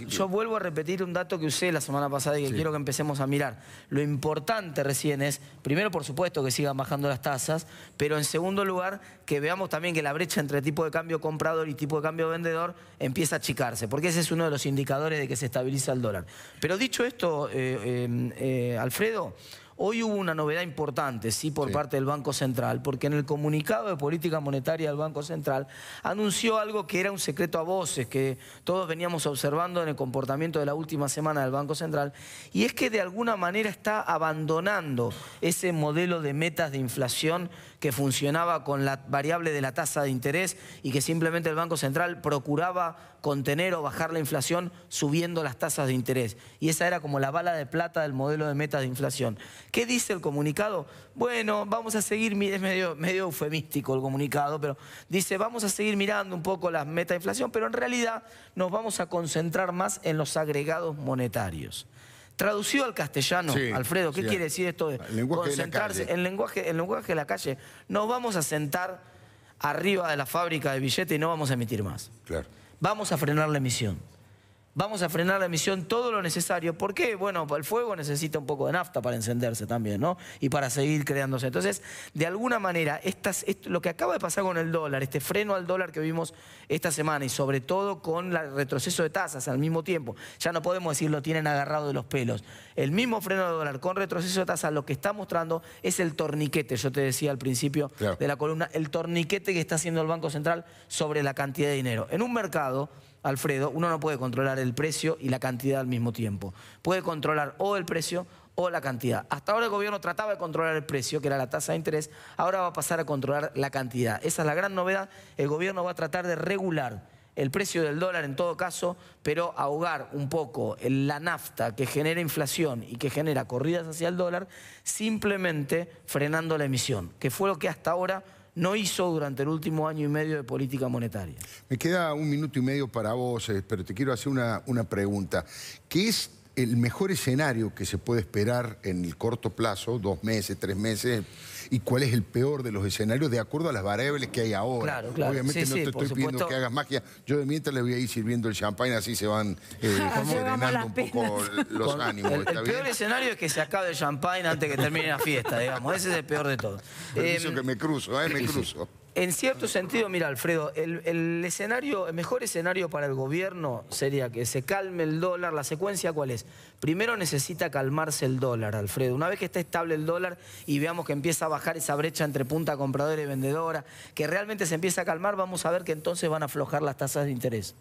Yo vuelvo a repetir un dato que usé la semana pasada y que quiero que empecemos a mirar. Lo importante recién es, primero, por supuesto, que sigan bajando las tasas, pero en segundo lugar, que veamos también que la brecha entre tipo de cambio comprador y tipo de cambio vendedor empieza a achicarse, porque ese es uno de los indicadores de que se estabiliza el dólar. Pero dicho esto, Alfredo, hoy hubo una novedad importante, por parte del Banco Central, porque en el comunicado de política monetaria del Banco Central anunció algo que era un secreto a voces, que todos veníamos observando en el comportamiento de la última semana del Banco Central, y es que de alguna manera está abandonando ese modelo de metas de inflación que funcionaba con la variable de la tasa de interés y que simplemente el Banco Central procuraba contener o bajar la inflación subiendo las tasas de interés. Y esa era como la bala de plata del modelo de metas de inflación. ¿Qué dice el comunicado? Bueno, vamos a seguir, es medio eufemístico el comunicado, pero dice, vamos a seguir mirando un poco las metas de inflación, pero en realidad nos vamos a concentrar más en los agregados monetarios. Traducido al castellano, Alfredo, ¿qué quiere decir esto de concentrarse en lenguaje de la calle? Nos vamos a sentar arriba de la fábrica de billetes y no vamos a emitir más. Vamos a frenar la emisión. Vamos a frenar la emisión todo lo necesario. ¿Por qué? Bueno, el fuego necesita un poco de nafta para encenderse también, ¿no? Y para seguir creándose. Entonces, de alguna manera, lo que acaba de pasar con el dólar, este freno al dólar que vimos esta semana y sobre todo con el retroceso de tasas al mismo tiempo, ya no podemos decir lo tienen agarrado de los pelos. El mismo freno del dólar con retroceso de tasas lo que está mostrando es el torniquete, yo te decía al principio de la columna, el torniquete que está haciendo el Banco Central sobre la cantidad de dinero. En un mercado, Alfredo, uno no puede controlar el precio y la cantidad al mismo tiempo. Puede controlar o el precio o la cantidad. Hasta ahora el gobierno trataba de controlar el precio, que era la tasa de interés, ahora va a pasar a controlar la cantidad. Esa es la gran novedad. El gobierno va a tratar de regular el precio del dólar en todo caso, pero ahogar un poco la nafta que genera inflación y que genera corridas hacia el dólar, simplemente frenando la emisión, que fue lo que hasta ahora no hizo durante el último año y medio de política monetaria. Me queda 1 minuto y medio para vos, pero te quiero hacer una pregunta. ¿Qué es el mejor escenario que se puede esperar en el corto plazo, 2 meses, 3 meses? ¿Y cuál es el peor de los escenarios de acuerdo a las variables que hay ahora? Obviamente no te estoy pidiendo que hagas magia. Yo de mientras le voy a ir sirviendo el champán, así se van serenando un poco los ánimos. El peor escenario es que se acabe el champán antes que termine la fiesta, digamos. Ese es el peor de todos. Permiso que me cruzo, me cruzo. En cierto sentido, mira, Alfredo, el mejor escenario para el gobierno sería que se calme el dólar. ¿La secuencia cuál es? Primero necesita calmarse el dólar, Alfredo. Una vez que está estable el dólar y veamos que empieza a bajar esa brecha entre punta compradora y vendedora, que realmente se empieza a calmar, vamos a ver que entonces van a aflojar las tasas de interés.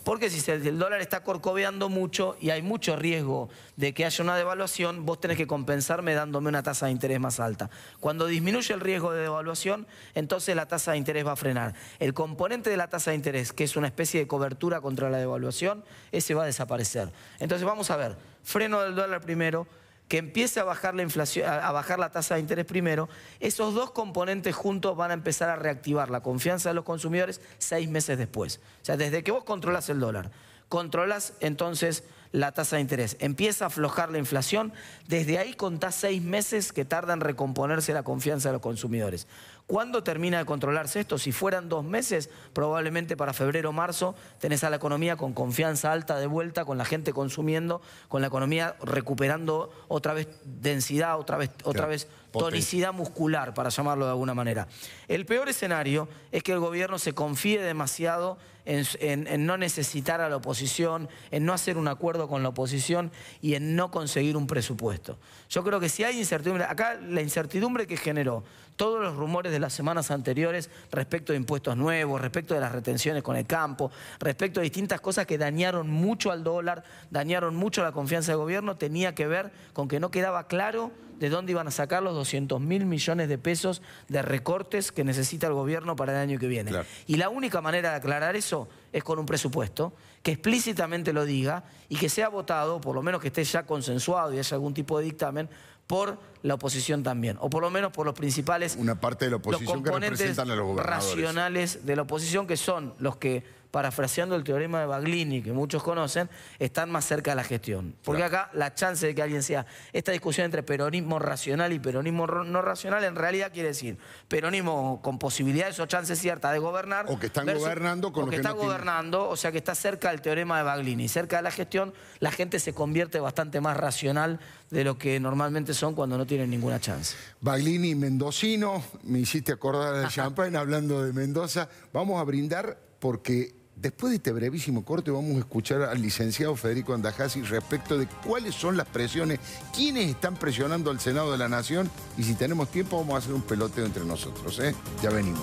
Porque si el dólar está corcoveando mucho y hay mucho riesgo de que haya una devaluación, vos tenés que compensarme dándome una tasa de interés más alta. Cuando disminuye el riesgo de devaluación, entonces la tasa de interés va a frenar. El componente de la tasa de interés, que es una especie de cobertura contra la devaluación, ese va a desaparecer. Entonces vamos a ver, freno del dólar primero, que empiece a bajar la inflación, a bajar la tasa de interés primero. Esos dos componentes juntos van a empezar a reactivar la confianza de los consumidores 6 meses después. O sea, desde que vos controlás el dólar, controlás entonces la tasa de interés, empieza a aflojar la inflación, desde ahí contás 6 meses que tarda en recomponerse la confianza de los consumidores. ¿Cuándo termina de controlarse esto? Si fueran 2 meses, probablemente para febrero o marzo tenés a la economía con confianza alta de vuelta, con la gente consumiendo, con la economía recuperando otra vez densidad, otra vez tonicidad muscular, para llamarlo de alguna manera. El peor escenario es que el gobierno se confíe demasiado en no necesitar a la oposición, en no hacer un acuerdo con la oposición y en no conseguir un presupuesto. Yo creo que si hay incertidumbre, acá la incertidumbre que generó todos los rumores de las semanas anteriores respecto de impuestos nuevos, respecto de las retenciones con el campo, respecto de distintas cosas que dañaron mucho al dólar, dañaron mucho la confianza del gobierno, tenía que ver con que no quedaba claro de dónde iban a sacar los 200.000 millones de pesos de recortes que necesita el gobierno para el año que viene. Claro. Y la única manera de aclarar eso es con un presupuesto que explícitamente lo diga y que sea votado, por lo menos que esté ya consensuado y haya algún tipo de dictamen, por la oposición también, o por lo menos por los principales... Una parte de la oposición que representan a los gobernadores. Racionales de la oposición, que son los que, parafraseando el teorema de Baglini, que muchos conocen, están más cerca de la gestión. Porque acá la chance de que alguien sea... Esta discusión entre peronismo racional y peronismo no racional en realidad quiere decir peronismo con posibilidades o chances ciertas de gobernar... O que están gobernando con lo que está gobernando, o sea que está cerca del teorema de Baglini. Cerca de la gestión, la gente se convierte bastante más racional de lo que normalmente son cuando no tienen ninguna chance. Baglini mendocino, me hiciste acordar del champán hablando de Mendoza. Vamos a brindar porque después de este brevísimo corte vamos a escuchar al licenciado Federico Andajasi respecto de cuáles son las presiones, quiénes están presionando al Senado de la Nación y si tenemos tiempo vamos a hacer un peloteo entre nosotros. Ya venimos.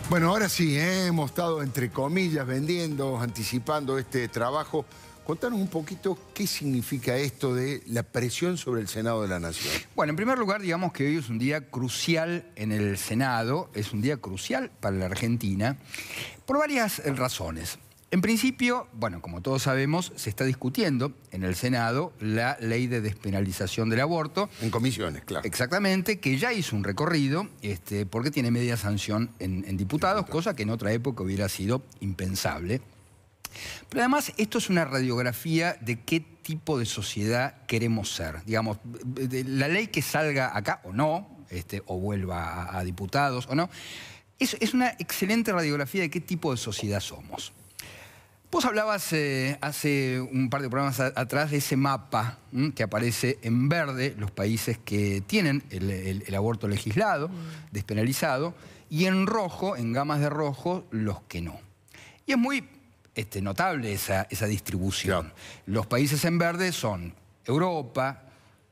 Bueno, ahora sí, hemos estado entre comillas vendiendo, anticipando este trabajo. Contanos un poquito qué significa esto de la presión sobre el Senado de la Nación. Bueno, en primer lugar, digamos que hoy es un día crucial en el Senado, es un día crucial para la Argentina, por varias razones. En principio, bueno, como todos sabemos, se está discutiendo en el Senado la ley de despenalización del aborto. En comisiones, claro. Exactamente, que ya hizo un recorrido porque tiene media sanción en diputados, cosa que en otra época hubiera sido impensable. Pero además, esto es una radiografía de qué tipo de sociedad queremos ser. Digamos, la ley que salga acá o no, o vuelva a diputados o no, es una excelente radiografía de qué tipo de sociedad somos. Vos hablabas hace un par de programas atrás de ese mapa que aparece en verde, los países que tienen el aborto legislado, despenalizado, y en rojo, en gamas de rojo, los que no. Y es muy notable esa distribución. Claro. Los países en verde son Europa,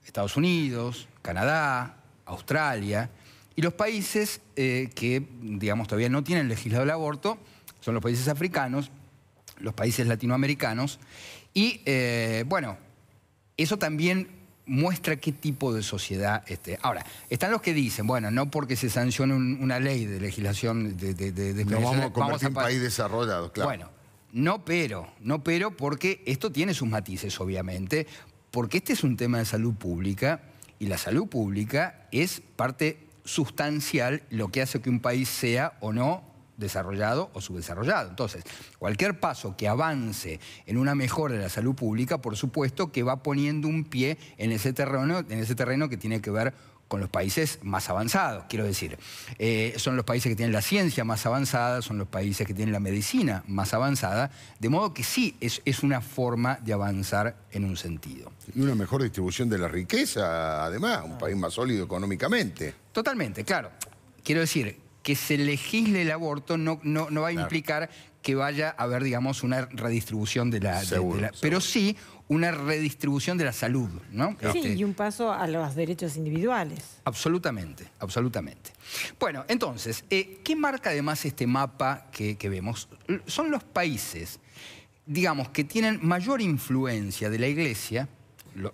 Estados Unidos, Canadá, Australia, y los países que, digamos, todavía no tienen legislado el aborto son los países africanos, los países latinoamericanos, y bueno, eso también muestra qué tipo de sociedad. Ahora, están los que dicen, bueno, no porque se sancione una ley de legislación de no vamos a convertir en país desarrollado, claro. Bueno, no pero porque esto tiene sus matices, obviamente, porque este es un tema de salud pública, y la salud pública es parte sustancial lo que hace que un país sea o no desarrollado o subdesarrollado. Entonces, cualquier paso que avance en una mejora de la salud pública, por supuesto que va poniendo un pie en ese terreno que tiene que ver con los países más avanzados. Quiero decir, son los países que tienen la ciencia más avanzada, son los países que tienen la medicina más avanzada, de modo que sí, es una forma de avanzar en un sentido. Y una mejor distribución de la riqueza, además, un país más sólido económicamente. Totalmente, claro. Quiero decir, que se legisle el aborto no va a implicar que vaya a haber, digamos, una redistribución de la... pero sí una redistribución de la salud, ¿no? Sí, y un paso a los derechos individuales. Absolutamente, absolutamente. Bueno, entonces, ¿qué marca además este mapa que vemos? Son los países, digamos, que tienen mayor influencia de la Iglesia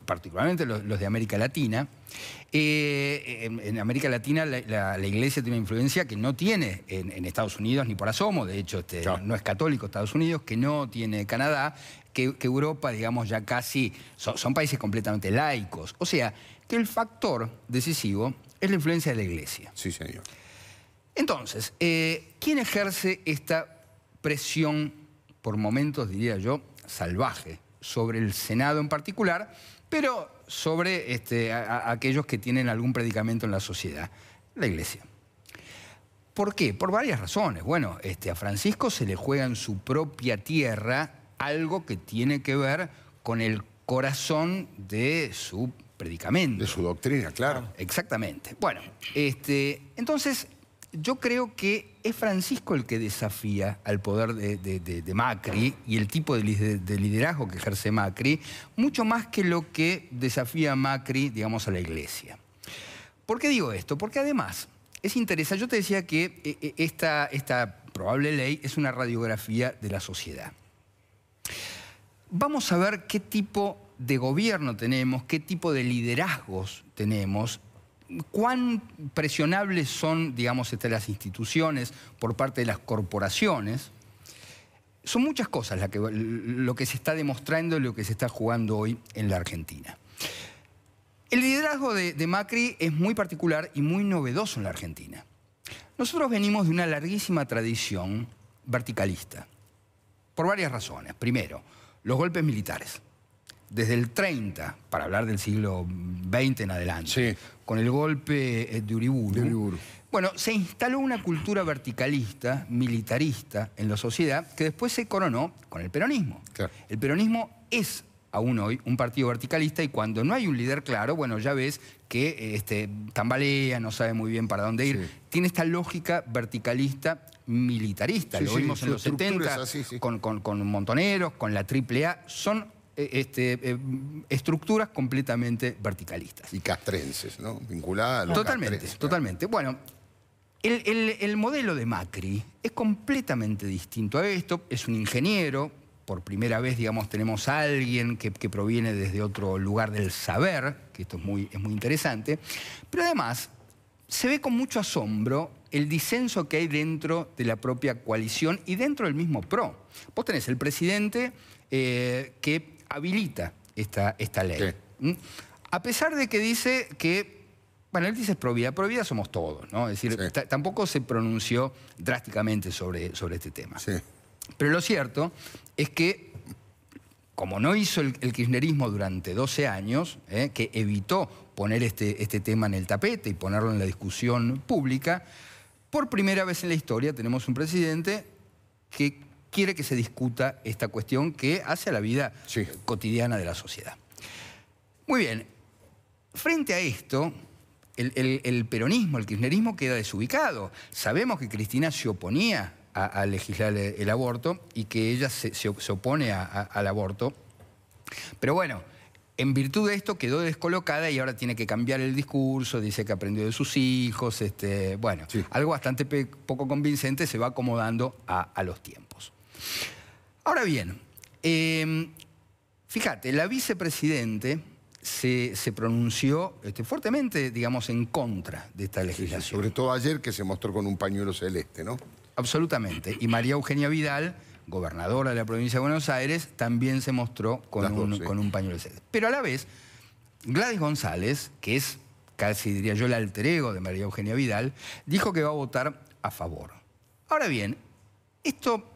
particularmente los de América Latina. En América Latina la Iglesia tiene una influencia que no tiene en Estados Unidos ni por asomo, de hecho no es católico Estados Unidos, que no tiene Canadá, que Europa, digamos, ya casi son países completamente laicos. O sea, que el factor decisivo es la influencia de la Iglesia. Sí, señor. Entonces, ¿quién ejerce esta presión, por momentos diría yo, salvaje, sobre el Senado en particular, pero sobre aquellos que tienen algún predicamento en la sociedad? La Iglesia. ¿Por qué? Por varias razones. Bueno, a Francisco se le juega en su propia tierra algo que tiene que ver con el corazón de su predicamento. De su doctrina, claro. Exactamente. Bueno, entonces yo creo que es Francisco el que desafía al poder de Macri y el tipo de liderazgo que ejerce Macri, mucho más que lo que desafía Macri, digamos, a la Iglesia. ¿Por qué digo esto? Porque además es interesante. Yo te decía que esta probable ley es una radiografía de la sociedad. Vamos a ver qué tipo de gobierno tenemos, qué tipo de liderazgos tenemos, cuán presionables son, digamos, las instituciones por parte de las corporaciones. Son muchas cosas lo que se está demostrando y lo que se está jugando hoy en la Argentina. El liderazgo de Macri es muy particular y muy novedoso en la Argentina. Nosotros venimos de una larguísima tradición verticalista, por varias razones. Primero, los golpes militares. Desde el 30, para hablar del siglo XX en adelante, sí, con el golpe de Uriburu, bueno, se instaló una cultura verticalista, militarista en la sociedad, que después se coronó con el peronismo. Claro. El peronismo es aún hoy un partido verticalista y cuando no hay un líder claro, bueno, ya ves que tambalea, no sabe muy bien para dónde ir. Sí. Tiene esta lógica verticalista militarista. Sí, lo vimos en los 70 con Montoneros, con la AAA. Son estructuras completamente verticalistas. Y castrenses, ¿no? Vinculadas a los castrenses. Totalmente. Bueno, el modelo de Macri es completamente distinto a esto. Es un ingeniero. Por primera vez, digamos, tenemos a alguien que proviene desde otro lugar del saber, que esto es muy interesante. Pero además, se ve con mucho asombro el disenso que hay dentro de la propia coalición y dentro del mismo PRO. Vos tenés el presidente que habilita esta ley. Sí. A pesar de que dice que, bueno, él dice pro vida somos todos, ¿no? Es decir, sí, tampoco se pronunció drásticamente sobre este tema. Sí. Pero lo cierto es que, como no hizo el kirchnerismo durante 12 años, que evitó poner este tema en el tapete y ponerlo en la discusión pública, por primera vez en la historia tenemos un presidente que quiere que se discuta esta cuestión que hace a la vida cotidiana de la sociedad. Muy bien, frente a esto, el peronismo, el kirchnerismo queda desubicado. Sabemos que Cristina se oponía a legislar el aborto y que ella se opone al aborto. Pero bueno, en virtud de esto quedó descolocada y ahora tiene que cambiar el discurso, dice que aprendió de sus hijos, bueno, algo bastante poco convincente, se va acomodando a los tiempos. Ahora bien, fíjate, la vicepresidente se pronunció fuertemente, digamos, en contra de esta legislación. Sí, sobre todo ayer que se mostró con un pañuelo celeste, ¿no? Absolutamente. Y María Eugenia Vidal, gobernadora de la provincia de Buenos Aires, también se mostró con un pañuelo celeste. Pero a la vez, Gladys González, que es casi, diría yo, el alter ego de María Eugenia Vidal, dijo que va a votar a favor. Ahora bien, esto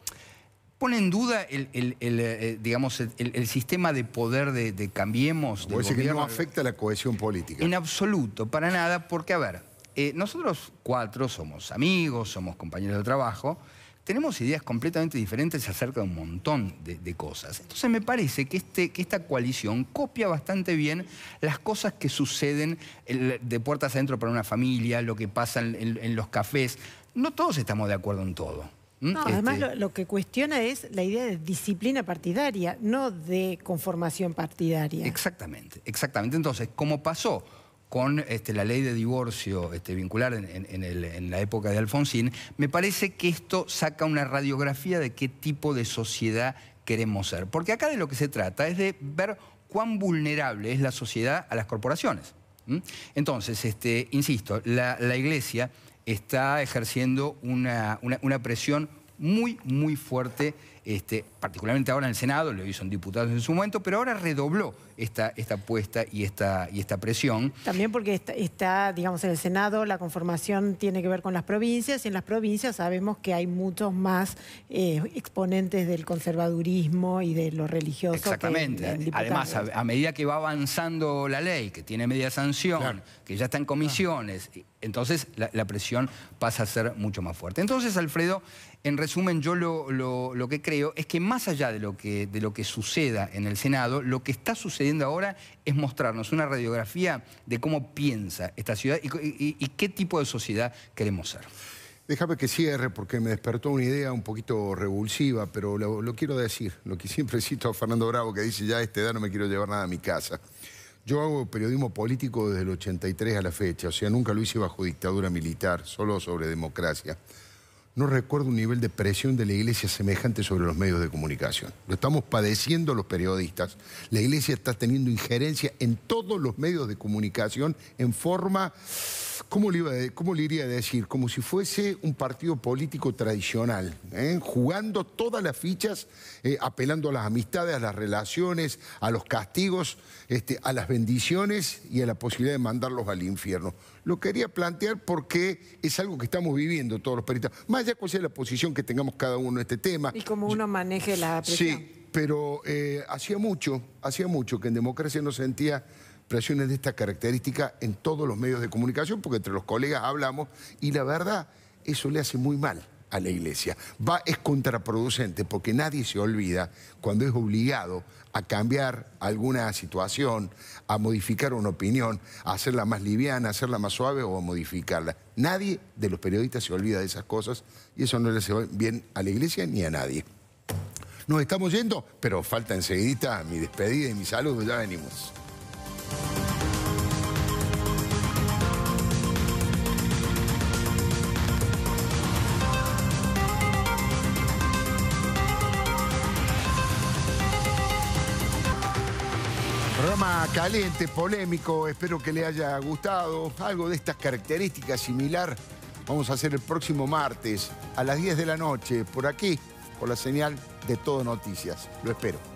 pone en duda digamos, el sistema de poder de Cambiemos. Puede ser que no afecta a la cohesión política. En absoluto, para nada, porque, a ver, nosotros cuatro somos amigos, somos compañeros de trabajo, tenemos ideas completamente diferentes acerca de un montón de cosas. Entonces me parece que esta coalición copia bastante bien las cosas que suceden de puertas adentro para una familia, lo que pasa en los cafés. No todos estamos de acuerdo en todo. No, además lo que cuestiona es la idea de disciplina partidaria, no de conformación partidaria. Exactamente, exactamente. Entonces, como pasó con la ley de divorcio vincular en la época de Alfonsín, me parece que esto saca una radiografía de qué tipo de sociedad queremos ser. Porque acá de lo que se trata es de ver cuán vulnerable es la sociedad a las corporaciones. Entonces, insisto, la Iglesia está ejerciendo una presión muy, muy fuerte, particularmente ahora en el Senado, lo hizo en diputados en su momento, pero ahora redobló esta apuesta y esta presión. También porque está, digamos, en el Senado la conformación tiene que ver con las provincias, y en las provincias sabemos que hay muchos más exponentes del conservadurismo y de lo religioso. Exactamente. Además, a medida que va avanzando la ley, que tiene media sanción, claro, que ya está en comisiones, entonces la presión pasa a ser mucho más fuerte. Entonces, Alfredo, en resumen, yo lo que creo es que más allá de lo que suceda en el Senado, lo que está sucediendo ahora es mostrarnos una radiografía de cómo piensa esta ciudad y qué tipo de sociedad queremos ser. Déjame que cierre porque me despertó una idea un poquito revulsiva, pero lo quiero decir. Lo que siempre cito a Fernando Bravo, que dice, ya a esta edad no me quiero llevar nada a mi casa. Yo hago periodismo político desde el 83 a la fecha, o sea, nunca lo hice bajo dictadura militar, solo sobre democracia. No recuerdo un nivel de presión de la Iglesia semejante sobre los medios de comunicación. Lo estamos padeciendo los periodistas. La Iglesia está teniendo injerencia en todos los medios de comunicación en forma, ¿cómo le iría a decir? Como si fuese un partido político tradicional, jugando todas las fichas, apelando a las amistades, a las relaciones, a los castigos, a las bendiciones y a la posibilidad de mandarlos al infierno. Lo quería plantear porque es algo que estamos viviendo todos los periodistas. Más allá cuál sea la posición que tengamos cada uno en este tema. Y cómo uno maneje la presión. Sí, pero hacía mucho que en democracia no sentía presiones de esta característica en todos los medios de comunicación, porque entre los colegas hablamos, y la verdad, eso le hace muy mal a la Iglesia. Es contraproducente, porque nadie se olvida cuando es obligado a cambiar alguna situación, a modificar una opinión, a hacerla más liviana, a hacerla más suave o a modificarla. Nadie de los periodistas se olvida de esas cosas, y eso no le hace bien a la Iglesia ni a nadie. Nos estamos yendo, pero falta enseguidita mi despedida y mi saludo, ya venimos. Programa caliente, polémico, espero que le haya gustado. Algo de estas características similar vamos a hacer el próximo martes a las 10 de la noche, por aquí, por la señal de Todo Noticias. Lo espero.